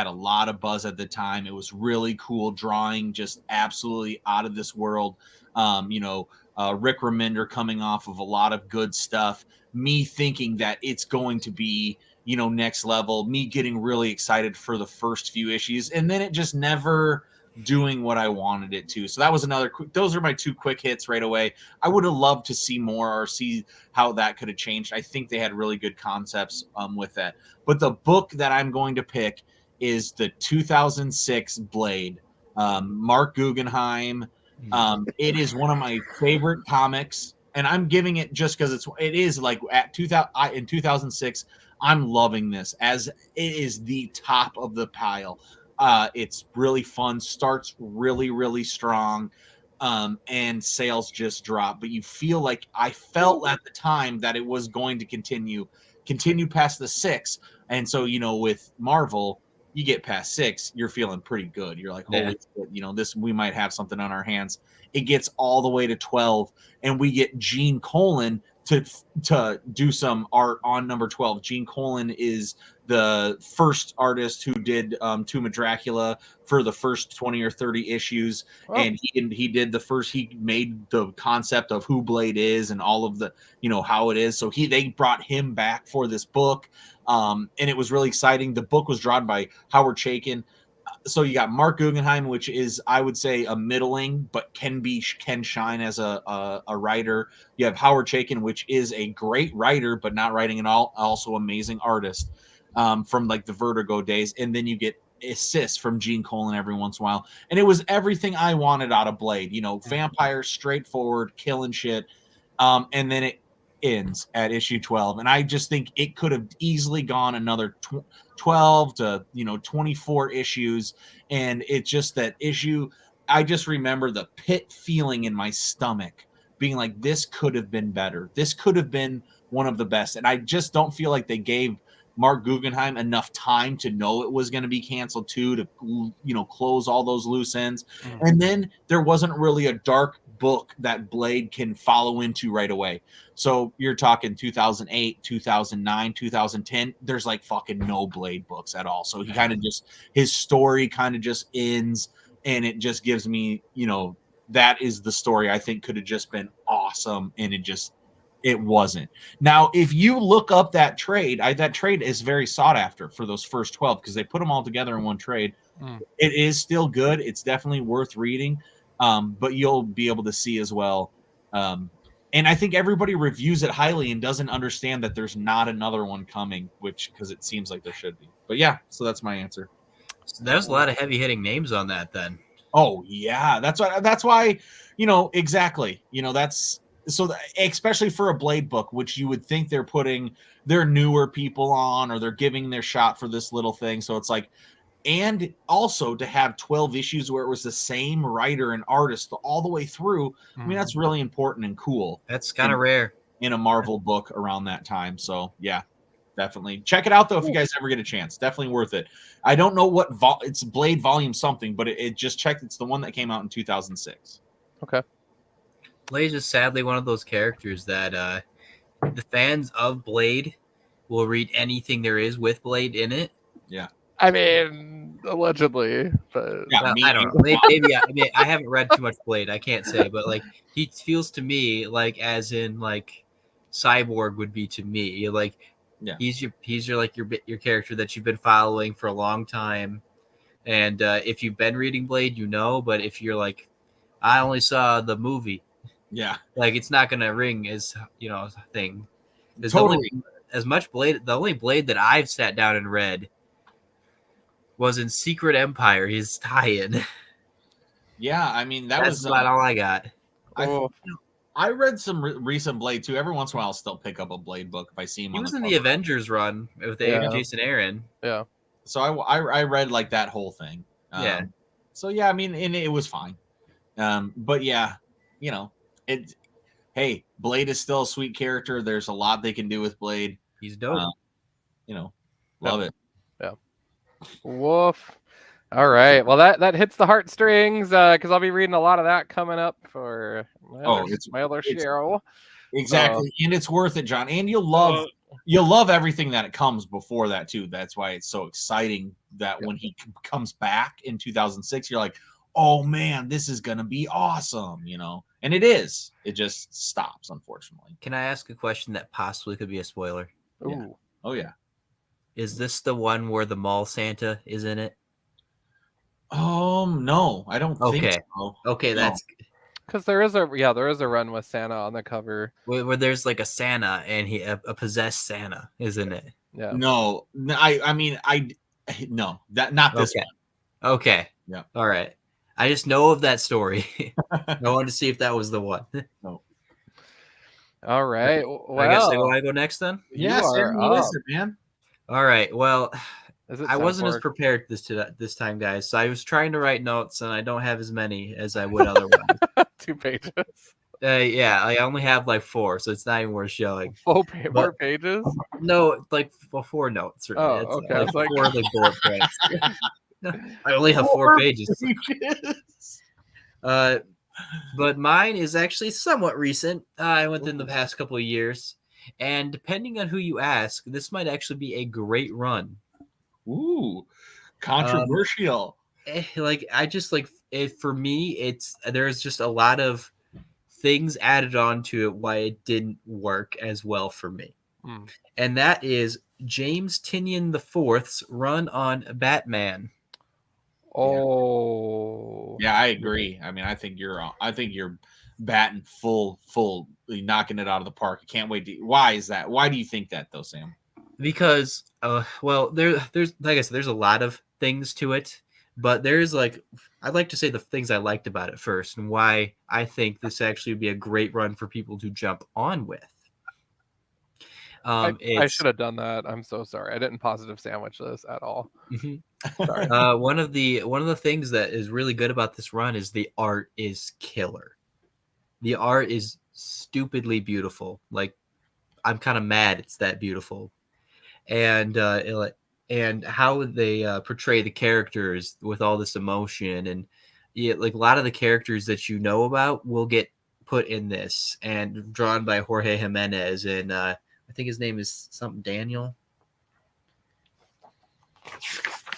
Speaker 3: a lot of buzz at the time. It was really cool drawing, just absolutely out of this world. Rick Remender coming off of a lot of good stuff. Me thinking that it's going to be, next level. Me getting really excited for the first few issues, and then it just never doing what I wanted it to. So that was those are my 2 quick hits right away. I would have loved to see more or see how that could have changed. I think they had really good concepts with that. But the book that I'm going to pick is the 2006 Blade, Mark Guggenheim. It is one of my favorite comics, and I'm giving it just because it is like in 2006. I'm loving this as it is the top of the pile. It's really fun, starts really, really strong, and sales just drop. But you feel like I felt at the time that it was going to continue past the 6. And so, with Marvel, you get past 6, you're feeling pretty good. You're like, holy shit, this, we might have something on our hands. It gets all the way to 12, and we get Gene Colan to do some art on number 12. Gene Colan is the first artist who did Tomb of Dracula for the first 20 or 30 issues. Oh. And he made the concept of who Blade is and all of the, how it is. So they brought him back for this book. And it was really exciting. The book was drawn by Howard Chaykin. So you got Mark Guggenheim, which is, I would say, a middling, but can shine as a writer. You have Howard Chaykin, which is a great writer, but not writing at all. Also amazing artist from like the Vertigo days. And then you get assists from Gene Colan every once in a while. And it was everything I wanted out of Blade. Vampire, straightforward, killing shit. And then it ends at issue 12. And I just think it could have easily gone another 12 to 24 issues, and it's just that issue. I just remember the pit feeling in my stomach being like, this could have been better. This could have been one of the best. And I just don't feel like they gave Mark Guggenheim enough time to know it was going to be canceled too, to close all those loose ends. And then there wasn't really a dark book that Blade can follow into right away. So you're talking 2008, 2009, 2010. There's like fucking no Blade books at all. So he kind of just, his story kind of just ends, and it just gives me, that is the story I think could have just been awesome, and it wasn't. Now, if you look up that trade, that trade is very sought after for those first 12 because they put them all together in one trade. It is still good. It's definitely worth reading, but you'll be able to see as well. And I think everybody reviews it highly and doesn't understand that there's not another one coming, because it seems like there should be. But yeah, so that's my answer.
Speaker 2: So there's a lot of heavy hitting names on that then.
Speaker 3: Oh yeah, that's why, exactly. That's so especially for a Blade book, which you would think they're putting their newer people on, or they're giving their shot for this little thing. So it's like, and also to have 12 issues where it was the same writer and artist all the way through. I mean, that's really important and cool.
Speaker 2: That's kind of rare
Speaker 3: in a Marvel book around that time. So yeah, definitely check it out though if you guys ever get a chance. Definitely worth it. I don't know what it's Blade volume something, but it just checked. It's the one that came out in 2006.
Speaker 1: Okay.
Speaker 2: Blade is sadly one of those characters that the fans of Blade will read anything there is with Blade in it.
Speaker 3: Yeah.
Speaker 1: I mean, allegedly, but
Speaker 2: yeah, I don't know. Maybe I haven't read too much Blade. I can't say, but like he feels to me like as in like Cyborg would be to me. Like he's your like your character that you've been following for a long time, and if you've been reading Blade, but if you're like, I only saw the movie, like it's not gonna ring as a thing. There's totally as much Blade. The only Blade that I've sat down and read was in Secret Empire, his tie-in.
Speaker 3: Yeah, I mean
Speaker 2: that's about all I got.
Speaker 3: I read some recent Blade too. Every once in a while, I'll still pick up a Blade book if I see him.
Speaker 2: He was in the Avengers run with Jason Aaron.
Speaker 1: Yeah.
Speaker 3: So I read like that whole thing. So yeah, I mean, and it was fine. But yeah, hey, Blade is still a sweet character. There's a lot they can do with Blade.
Speaker 2: He's dope.
Speaker 3: Love it.
Speaker 1: Yeah. Woof. All right. Well, that hits the heartstrings because I'll be reading a lot of that coming up for my other show.
Speaker 3: Exactly, and it's worth it, John. And you'll love everything that it comes before that too. That's why it's so exciting that when he comes back in 2006, you're like, oh man, this is gonna be awesome, And it is. It just stops, unfortunately.
Speaker 2: Can I ask a question that possibly could be a spoiler?
Speaker 1: Ooh.
Speaker 3: Yeah. Oh yeah.
Speaker 2: Is this the one where the mall Santa is in it?
Speaker 3: No, I don't think so.
Speaker 2: Okay, that's
Speaker 1: because there is a run with Santa on the cover
Speaker 2: where there's like a Santa and a possessed Santa, isn't it?
Speaker 1: Yeah.
Speaker 3: No, I mean no, that not this one.
Speaker 2: Okay.
Speaker 3: Yeah.
Speaker 2: All right. I just know of that story. I wanted to see if that was the one.
Speaker 3: No.
Speaker 1: All right. Well,
Speaker 2: I guess I go next then.
Speaker 3: Yeah, listen, man.
Speaker 2: All right. Well, I wasn't
Speaker 1: as
Speaker 2: prepared this time, guys. So I was trying to write notes, and I don't have as many as I would otherwise.
Speaker 1: 2 pages.
Speaker 2: Yeah, I only have like 4, so it's not even worth showing.
Speaker 1: 4 pages?
Speaker 2: No, like 4 notes.
Speaker 1: Oh, okay.
Speaker 2: Like 4 like bullet points. I only have 4 pages. But mine is actually somewhat recent. Within the past couple of years. And depending on who you ask, this might actually be a great run.
Speaker 3: Ooh, controversial.
Speaker 2: For me, there's just a lot of things added on to it why it didn't work as well for me. And that is James Tynion IV's run on Batman.
Speaker 1: Oh.
Speaker 3: Yeah, I agree. I mean, I think you're batting full, knocking it out of the park. I can't wait why is that? Why do you think that though, Sam?
Speaker 2: Because there's like I said, there's a lot of things to it, but there's I'd like to say the things I liked about it first and why I think this actually would be a great run for people to jump on with.
Speaker 1: I should have done that. I'm so sorry. I didn't positive sandwich this at all. Sorry.
Speaker 2: One of the things that is really good about this run is the art is killer. The art is stupidly beautiful. Like I'm kind of mad it's that beautiful, and how they portray the characters with all this emotion, and yeah, like a lot of the characters that you know about will get put in this, and drawn by Jorge Jimenez, and I think his name is something Daniel.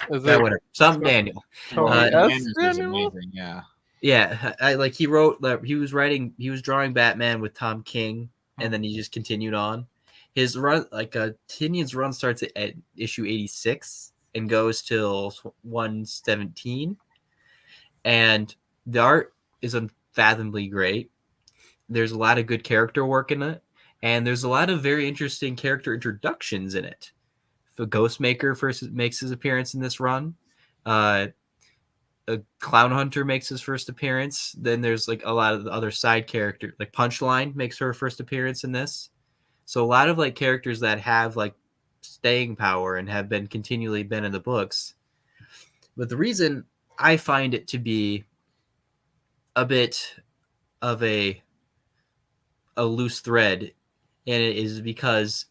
Speaker 1: Is
Speaker 2: Yeah,
Speaker 1: it
Speaker 2: whatever, something Daniel.
Speaker 1: Tony S.
Speaker 3: Jimenez is
Speaker 1: Daniel?
Speaker 3: amazing. Yeah.
Speaker 2: Yeah, he wrote that he was drawing Batman with Tom King, and then he just continued on. His run, like Tynion's run, starts at issue 86 and goes till 117, and the art is unfathomably great. There's a lot of good character work in it, and there's a lot of very interesting character introductions in it. The Ghostmaker first makes his appearance in this run. A Clown Hunter makes his first appearance. Then there's like a lot of the other side characters, like Punchline makes her first appearance in this. So a lot of like characters that have like staying power and have been continually been in the books. But the reason I find it to be a bit of a loose thread in it is because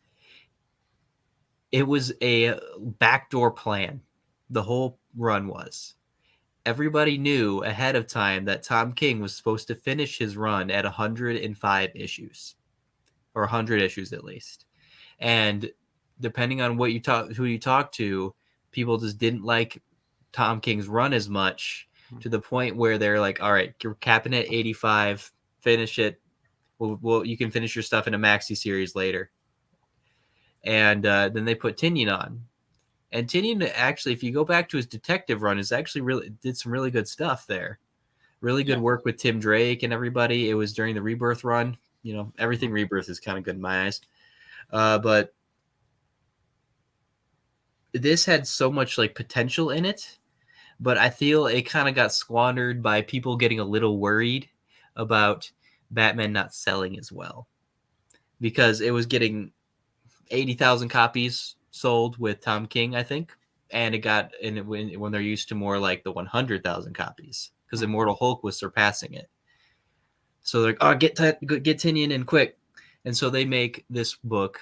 Speaker 2: it was a backdoor plan. The whole run was. Everybody knew ahead of time that Tom King was supposed to finish his run at 105 issues, or 100 issues at least. And depending on what who you talk to, people just didn't like Tom King's run as much, to the point where they're like, all right, you're capping at 85, finish it. Well, you can finish your stuff in a maxi series later. And then they put Tynion on. And Tynion, actually, if you go back to his detective run, is actually really did some really good stuff there. Really good work with Tim Drake and everybody. It was during the Rebirth run. You know, everything Rebirth is kind of good in my eyes. But this had so much like potential in it, but I feel it kind of got squandered by people getting a little worried about Batman not selling as well, because it was getting 80,000 copies sold with Tom King, I think, and it got when they're used to more like the 100,000 copies, because Immortal Hulk was surpassing it. So they're like, oh, get Tynion in quick, and so they make this book,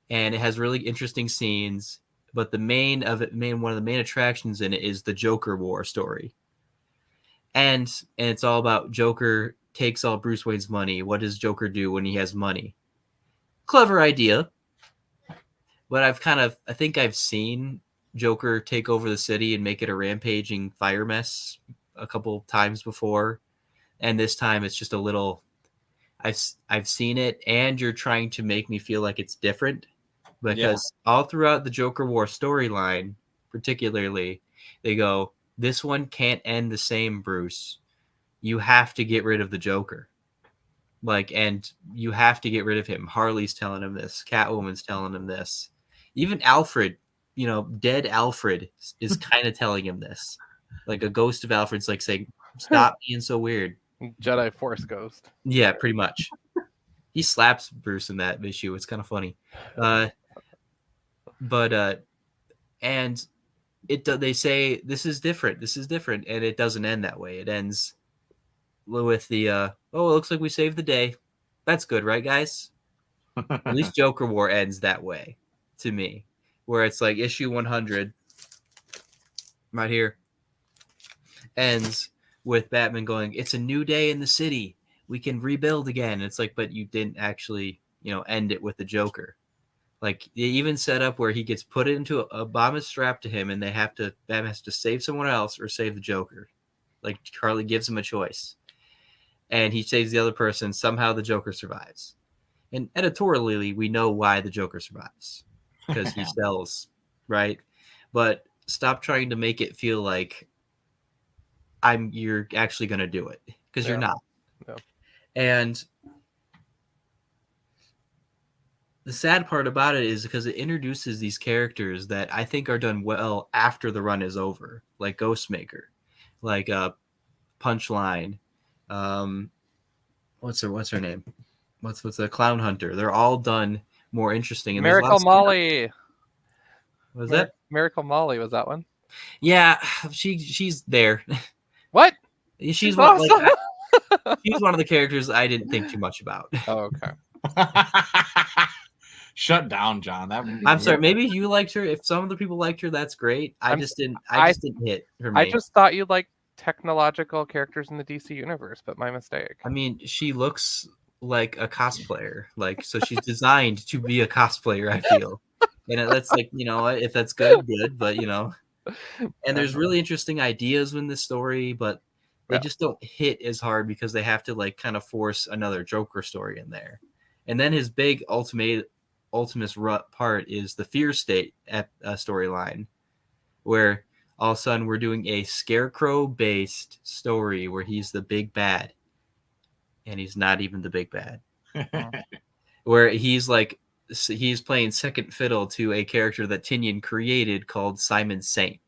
Speaker 2: and it has really interesting scenes. But one of the main attractions in it is the Joker War story, and it's all about Joker takes all Bruce Wayne's money. What does Joker do when he has money? Clever idea. But I think I've seen Joker take over the city and make it a rampaging fire mess a couple times before. And this time it's just a little, I've seen it, and you're trying to make me feel like it's different, because all throughout the Joker War storyline, particularly, they go, this one can't end the same, Bruce. You have to get rid of the Joker. And you have to get rid of him. Harley's telling him this. Catwoman's telling him this. Even Alfred, dead Alfred is kind of telling him this. Like a ghost of Alfred's like saying, stop being so weird.
Speaker 1: Jedi Force Ghost.
Speaker 2: Yeah, pretty much. He slaps Bruce in that issue. It's kind of funny. And they say this is different, and it doesn't end that way. It ends with the it looks like we saved the day. That's good, right, guys? At least Joker War ends that way, to me, where it's like issue 100 right here ends with Batman going, it's a new day in the city, we can rebuild again. It's like, but you didn't actually end it with the Joker. Like, they even set up where he gets put into a bomb is strapped to him, and Batman has to save someone else or save the Joker. Like, Harley gives him a choice, and he saves the other person. Somehow the Joker survives. And editorially, we know why the Joker survives, because he sells, right? But stop trying to make it feel like you're actually going to do it, because you're not.
Speaker 1: No.
Speaker 2: And the sad part about it is because it introduces these characters that I think are done well after the run is over, like Ghostmaker, like Punchline, what's her name? What's the Clown Hunter? They're all done more interesting. And
Speaker 1: Miracle Molly.
Speaker 2: Was that
Speaker 1: Miracle Molly? Was that one?
Speaker 2: Yeah, she's there.
Speaker 1: What?
Speaker 2: She's
Speaker 1: awesome.
Speaker 2: She's one of the characters I didn't think too much about.
Speaker 1: Oh, okay.
Speaker 3: Shut down, John.
Speaker 2: I'm sorry. Maybe you liked her. If some of the people liked her, that's great. I just didn't hit for me.
Speaker 1: I just thought you'd like technological characters in the DC universe, but my mistake.
Speaker 2: I mean, she looks like a cosplayer, like so she's designed to be a cosplayer. I feel, and that's like if that's good, but and there's really interesting ideas in this story, but they just don't hit as hard because they have to like kind of force another Joker story in there, and then his big ultimate part is the Fear State storyline, where all of a sudden we're doing a Scarecrow-based story where he's the big bad, and he's not even the big bad. Where he's playing second fiddle to a character that Tynion created called Simon Saint,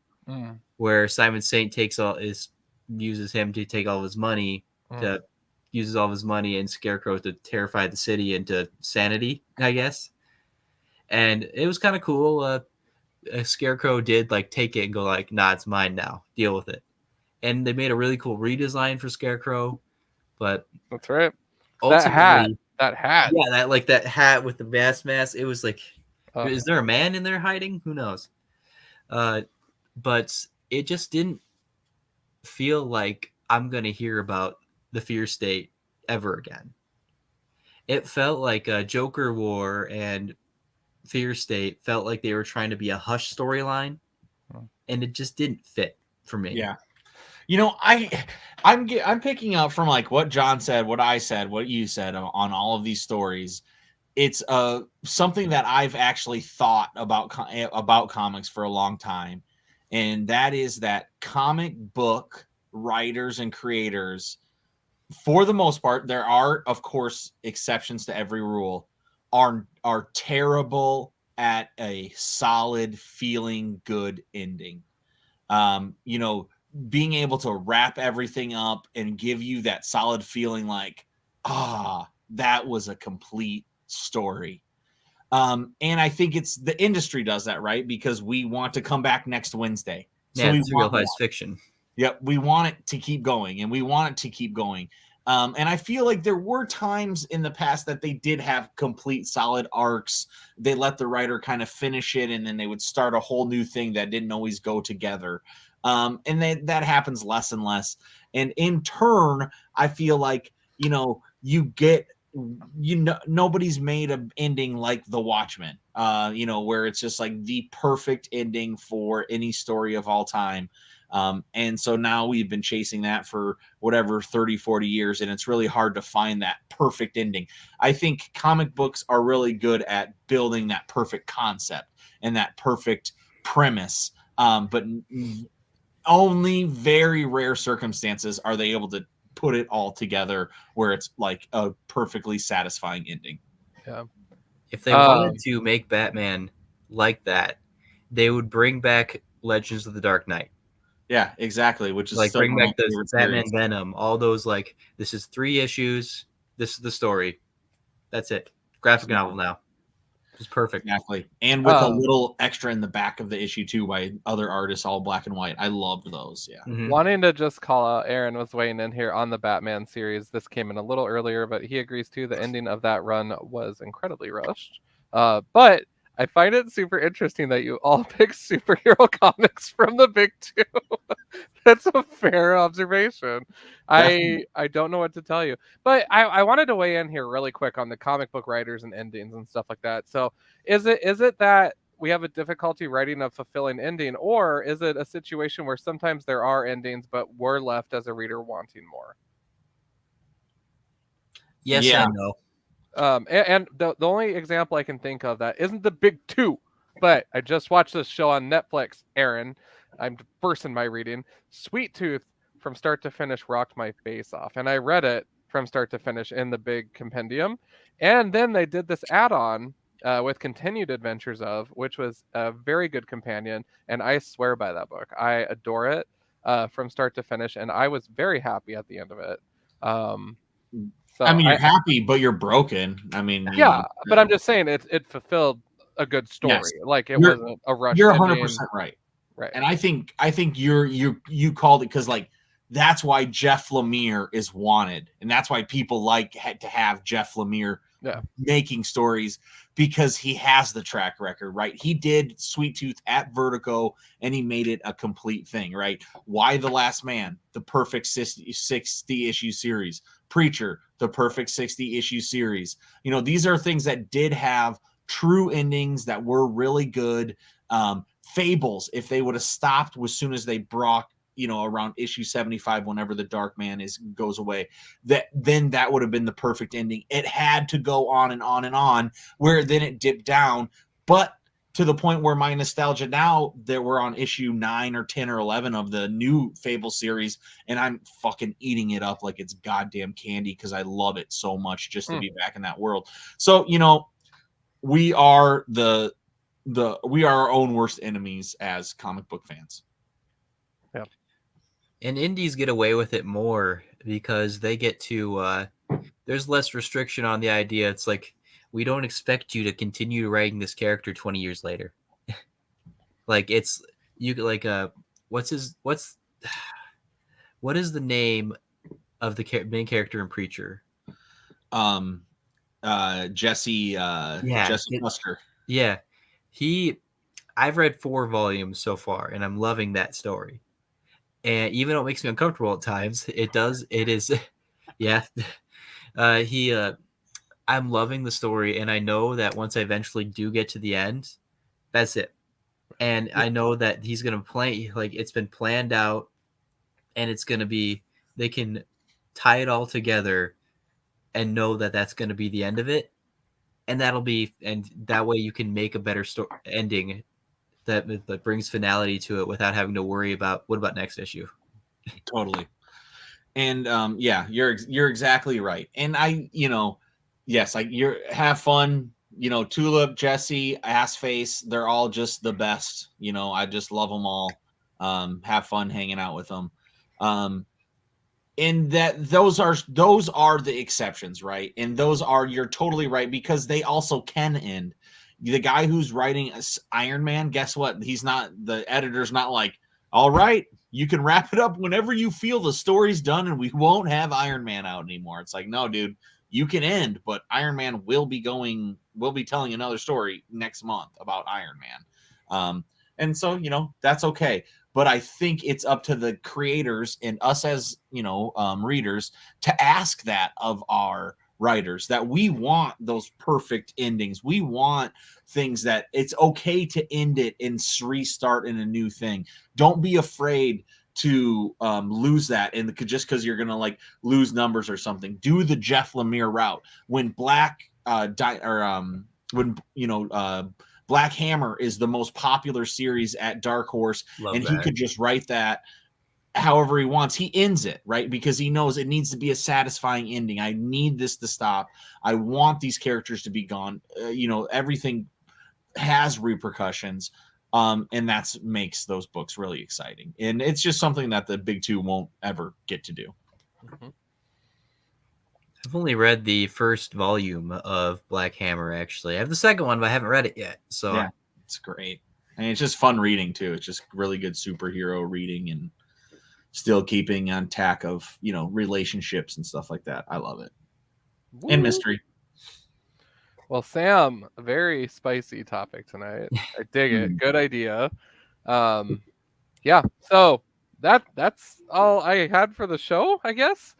Speaker 2: where Simon Saint uses him to take all of his money, uses all of his money and Scarecrow to terrify the city into sanity, I guess. And it was kind of cool. Scarecrow did like take it and go like, nah, it's mine now. Deal with it. And they made a really cool redesign for Scarecrow. But
Speaker 1: that's right.
Speaker 2: That hat.
Speaker 1: Yeah,
Speaker 2: that hat with the mask. It was like, is there a man in there hiding? Who knows? But it just didn't feel like I'm going to hear about the Fear State ever again. It felt like a Joker War and Fear State felt like they were trying to be a Hush storyline, and it just didn't fit for me.
Speaker 3: Yeah. I'm picking up from like what John said, what I said, what you said on all of these stories. It's something that I've actually thought about comics for a long time, and that is that comic book writers and creators, for the most part, there are of course exceptions to every rule, are terrible at a solid feeling good ending. Being able to wrap everything up and give you that solid feeling like, that was a complete story. And I think it's the industry does that, right? Because we want to come back next Wednesday. So
Speaker 2: it's realized fiction.
Speaker 3: Yep. We want it to keep going, and we want it to keep going. And I feel like there were times in the past that they did have complete solid arcs. They let the writer kind of finish it, and then they would start a whole new thing that didn't always go together. And that happens less and less. And in turn, I feel like, nobody's made an ending like The Watchmen, where it's just like the perfect ending for any story of all time. And so now we've been chasing that for whatever 30, 40 years, and it's really hard to find that perfect ending. I think comic books are really good at building that perfect concept and that perfect premise. But only very rare circumstances are they able to put it all together where it's like a perfectly satisfying ending.
Speaker 1: Yeah.
Speaker 2: If they wanted to make Batman like that, they would bring back Legends of the Dark Knight.
Speaker 3: Yeah, exactly. Which is
Speaker 2: like bring back the Batman Venom, all those like this is 3 issues. This is the story. That's it. Graphic novel now. It's perfect.
Speaker 3: Exactly. And with a little extra in the back of the issue too by other artists, all black and white. I loved those. Yeah.
Speaker 2: Mm-hmm.
Speaker 1: Wanting to just call out, Aaron was weighing in here on the Batman series. This came in a little earlier, but he agrees too. The ending of that run was incredibly rushed. But I find it super interesting that you all pick superhero comics from the big two. That's a fair observation. I don't know what to tell you. But I wanted to weigh in here really quick on the comic book writers and endings and stuff like that. So is it that we have a difficulty writing a fulfilling ending, or is it a situation where sometimes there are endings, but we're left as a reader wanting more?
Speaker 2: Yes and no.
Speaker 1: And the only example I can think of that isn't the big two, but I just watched this show on Netflix, Aaron. I'm bursting my reading. Sweet Tooth from start to finish rocked my face off. And I read it from start to finish in the big compendium. And then they did this add-on with Continued Adventures of, which was a very good companion. And I swear by that book. I adore it from start to finish. And I was very happy at the end of it. So
Speaker 3: I mean, you're happy, but you're broken. I mean,
Speaker 1: yeah, but I'm just saying it fulfilled a good story.
Speaker 3: Yes.
Speaker 1: Like it wasn't a rush.
Speaker 3: You're 100% right.
Speaker 1: Right.
Speaker 3: And I think you called it because like that's why Jeff Lemire is wanted, and that's why people had to have Jeff Lemire making stories, because he has the track record, right? He did Sweet Tooth at Vertigo and he made it a complete thing, right? Why the Last Man, the perfect 60 issue series. Preacher, the perfect 60 issue series. You know, these are things that did have true endings that were really good. Fables, if they would have stopped as soon as they brought, you know, around issue 75, whenever the Dark Man goes away, then that would have been the perfect ending. It had to go on and on and on, where then it dipped down, but to the point where my nostalgia now that we're on issue 9 or 10 or 11 of the new Fable series, and I'm fucking eating it up like it's goddamn candy because I love it so much just to be back in that world. So, you know, we are we are our own worst enemies as comic book fans.
Speaker 1: Yeah.
Speaker 2: And indies get away with it more because they get to there's less restriction on the idea. It's like, we don't expect you to continue writing this character 20 years later. Like, it's you like what is the name of the main character in Preacher?
Speaker 3: Jesse Custer.
Speaker 2: Yeah. I've read 4 volumes so far and I'm loving that story. And even though it makes me uncomfortable at times, it is yeah. I'm loving the story, and I know that once I eventually do get to the end, that's it. And I know that he's gonna play, like, it's been planned out, and it's gonna be, they can tie it all together and know that that's gonna be the end of it, and that way you can make a better ending that brings finality to it without having to worry about what about next issue.
Speaker 3: Totally. And yeah, you're exactly right. And yes, you're have fun. You know, Tulip, Jesse, Assface, they're all just the best. You know, I just love them all. Have fun hanging out with them. And that those are the exceptions, right? And you're totally right, because they also can end. The guy who's writing Iron Man, guess what? The editor's not like, all right, you can wrap it up whenever you feel the story's done and we won't have Iron Man out anymore. It's like, no, dude, you can end, but Iron Man will be telling another story next month about Iron Man. And so, you know, that's okay. But I think it's up to the creators and us as, you know, readers to ask that of our writers, that we want those perfect endings. We want things that it's okay to end it and restart in a new thing. Don't be afraid to lose that, and just because you're gonna like lose numbers or something. Do the Jeff Lemire route. When Black Black Hammer is the most popular series at Dark Horse, he could just write that however he wants. He ends it, right? Because he knows it needs to be a satisfying ending. I need this to stop. I want these characters to be gone. You know, everything has repercussions. And that makes those books really exciting. And it's just something that the big two won't ever get to do.
Speaker 1: Mm-hmm.
Speaker 2: I've only read the first volume of Black Hammer, actually. I have the second one, but I haven't read it yet. So
Speaker 3: yeah, it's great. And it's just fun reading too. It's just really good superhero reading and still keeping on tack of, you know, relationships and stuff like that. I love it. Woo. And mystery.
Speaker 1: Well, Sam, a very spicy topic tonight. I dig it. Good idea. Yeah, so that's all I had for the show, I guess.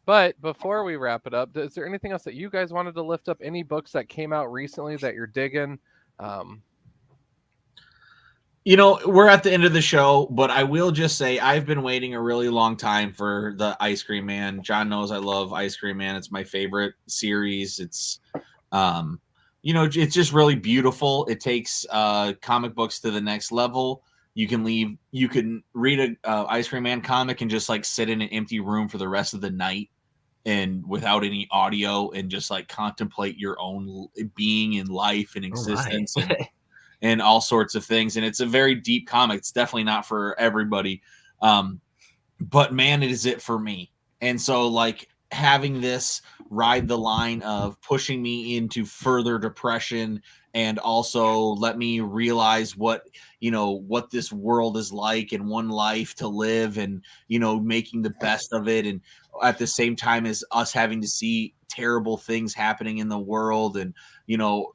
Speaker 1: But before we wrap it up, is there anything else that you guys wanted to lift up? Any books that came out recently that you're digging?
Speaker 3: You know, we're at the end of the show, but I will just say I've been waiting a really long time for the Ice Cream Man. John knows I love Ice Cream Man. It's my favorite series. It's, you know, it's just really beautiful. It takes comic books to the next level. You can read a Ice Cream Man comic and just like sit in an empty room for the rest of the night and without any audio and just like contemplate your own being in life and existence. And all sorts of things. And it's a very deep comic. It's definitely not for everybody. But man, it is it for me. And so like having this ride the line of pushing me into further depression and also let me realize what this world is like and one life to live and, you know, making the best of it. And at the same time as us having to see terrible things happening in the world, and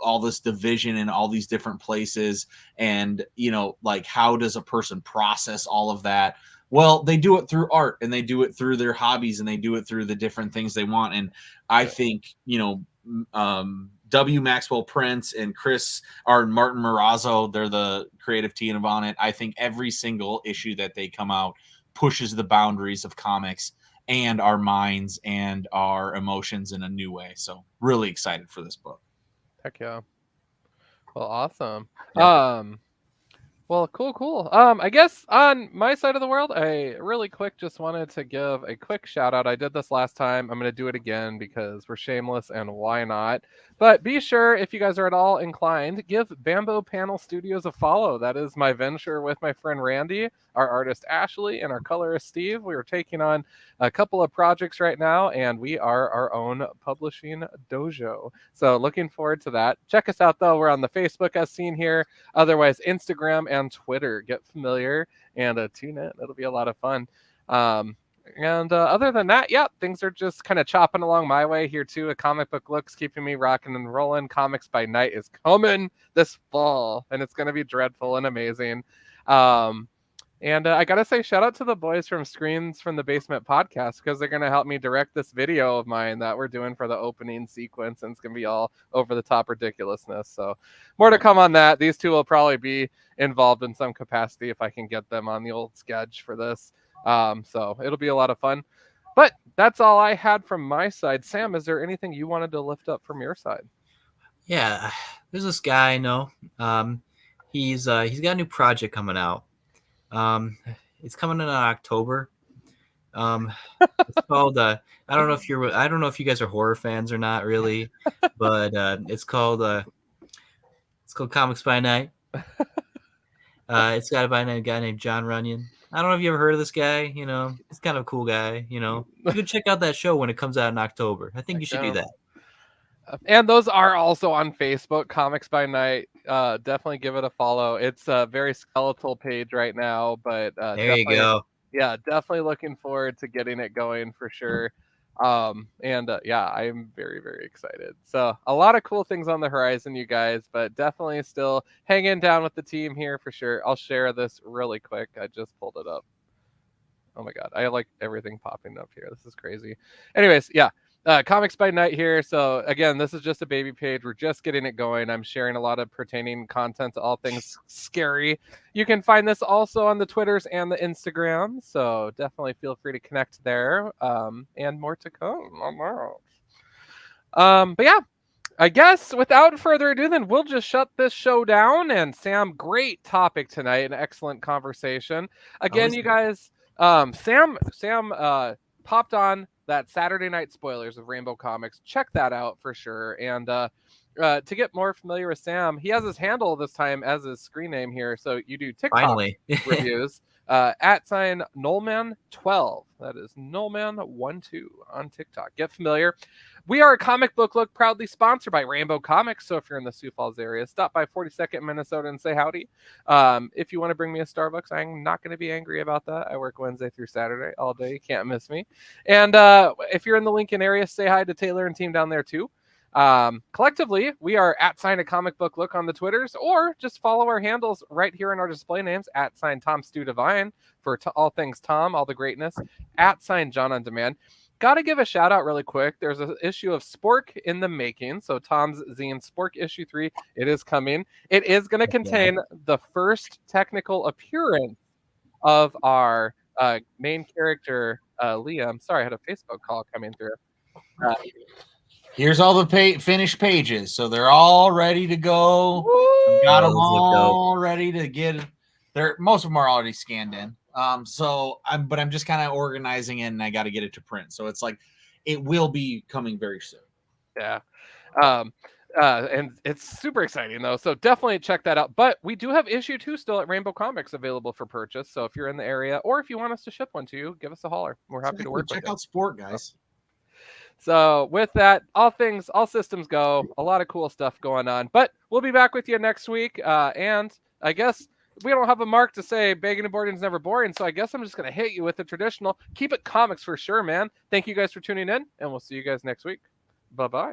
Speaker 3: all this division in all these different places, and like, how does a person process all of that? Well, they do it through art, and they do it through their hobbies, and they do it through the different things they want. And I think W. Maxwell Prince and Martin Morazzo, they're the creative team on it. I think every single issue that they come out pushes the boundaries of comics and our minds and our emotions in a new way. So really excited for this book.
Speaker 1: Heck yeah. Well, awesome.
Speaker 3: Yeah.
Speaker 1: Well, cool. I guess on my side of the world, I really quick just wanted to give a quick shout out. I did this last time. I'm going to do it again because we're shameless, and why not? But be sure, if you guys are at all inclined, give Bamboo Panel Studios a follow. That is my venture with my friend Randy, our artist Ashley, and our colorist Steve. We are taking on a couple of projects right now, and we are our own publishing dojo. So looking forward to that. Check us out, though. We're on the Facebook as seen here. Otherwise, Instagram and Twitter. Get familiar and tune in. It'll be a lot of fun. And other than that, yeah, things are just kind of chopping along my way here too. A comic book looks keeping me rocking and rolling. Comics by Night is coming this fall, and it's going to be dreadful and amazing. And I got to say, shout out to the boys from Screens from the Basement podcast, because they're going to help me direct this video of mine that we're doing for the opening sequence, and it's going to be all over the top ridiculousness. So more to come on that. These two will probably be involved in some capacity if I can get them on the old sketch for this. So it'll be a lot of fun. But that's all I had from my side. Sam, is there anything you wanted to lift up from your side?
Speaker 2: Yeah, there's this guy I know. He's got a new project coming out. It's coming in October. It's called I don't know if you guys are horror fans or not really, but it's called Comics by Night. It's got a guy named John Runyon. I don't know if you ever heard of this guy. He's kind of a cool guy. You can check out that show when it comes out in October. I think you should do that.
Speaker 1: And those are also on Facebook, Comics by Night. Definitely give it a follow. It's a very skeletal page right now, but
Speaker 2: there you go.
Speaker 1: Yeah, definitely looking forward to getting it going for sure. Yeah, I'm very, very excited. So a lot of cool things on the horizon, you guys, but definitely still hanging down with the team here for sure. I'll share this really quick. I just pulled it up. Oh my God. I like everything popping up here. This is crazy. Anyways, yeah. Comics by Night here. So again, this is just a baby page. We're just getting it going. I'm sharing a lot of pertaining content to all things scary. You can find this also on the Twitters and the Instagram. So definitely feel free to connect there. And more to come on that. But yeah, I guess without further ado, then we'll just shut this show down. And Sam, great topic tonight. An excellent conversation. Again, you guys, Sam popped on that Saturday Night Spoilers of Rainbow Comics. Check that out for sure. And to get more familiar with Sam, he has his handle this time as his screen name here. So you do TikTok reviews at sign Nolman12. That is Nolman12 on TikTok. Get familiar. We are a comic book look proudly sponsored by Rainbow Comics. So if you're in the Sioux Falls area, stop by 42nd Minnesota and say howdy. If you want to bring me a Starbucks, I'm not going to be angry about that. I work Wednesday through Saturday all day. You can't miss me. And if you're in the Lincoln area, say hi to Taylor and team down there too. Collectively, we are at sign a comic book look on the Twitters, or just follow our handles right here in our display names at sign Tom Stu Divine for all things Tom, all the greatness, at sign John on Demand. Got to give a shout out really quick. There's an issue of Spork in the making. So Tom's zine Spork issue 3, it is coming. It is going to contain the first technical appearance of our main character, Liam. Sorry, I had a Facebook call coming through.
Speaker 3: Here's all the finished pages, so they're all ready to go. Got them all ready to get. Most of them are already scanned in. But I'm just kind of organizing it, and I got to get it to print. So it's like it will be coming very soon.
Speaker 1: Yeah. And it's super exciting though. So definitely check that out. But we do have issue 2 still at Rainbow Comics available for purchase. So if you're in the area, or if you want us to ship one to you, give us a holler. We're happy to work with you.
Speaker 3: Check out Sport, guys.
Speaker 1: So with that, all systems go. A lot of cool stuff going on. But we'll be back with you next week. And I guess we don't have a mark to say Begging and Boarding's never boring, so I guess I'm just going to hit you with the traditional. Keep it comics for sure, man. Thank you guys for tuning in, and we'll see you guys next week. Bye-bye.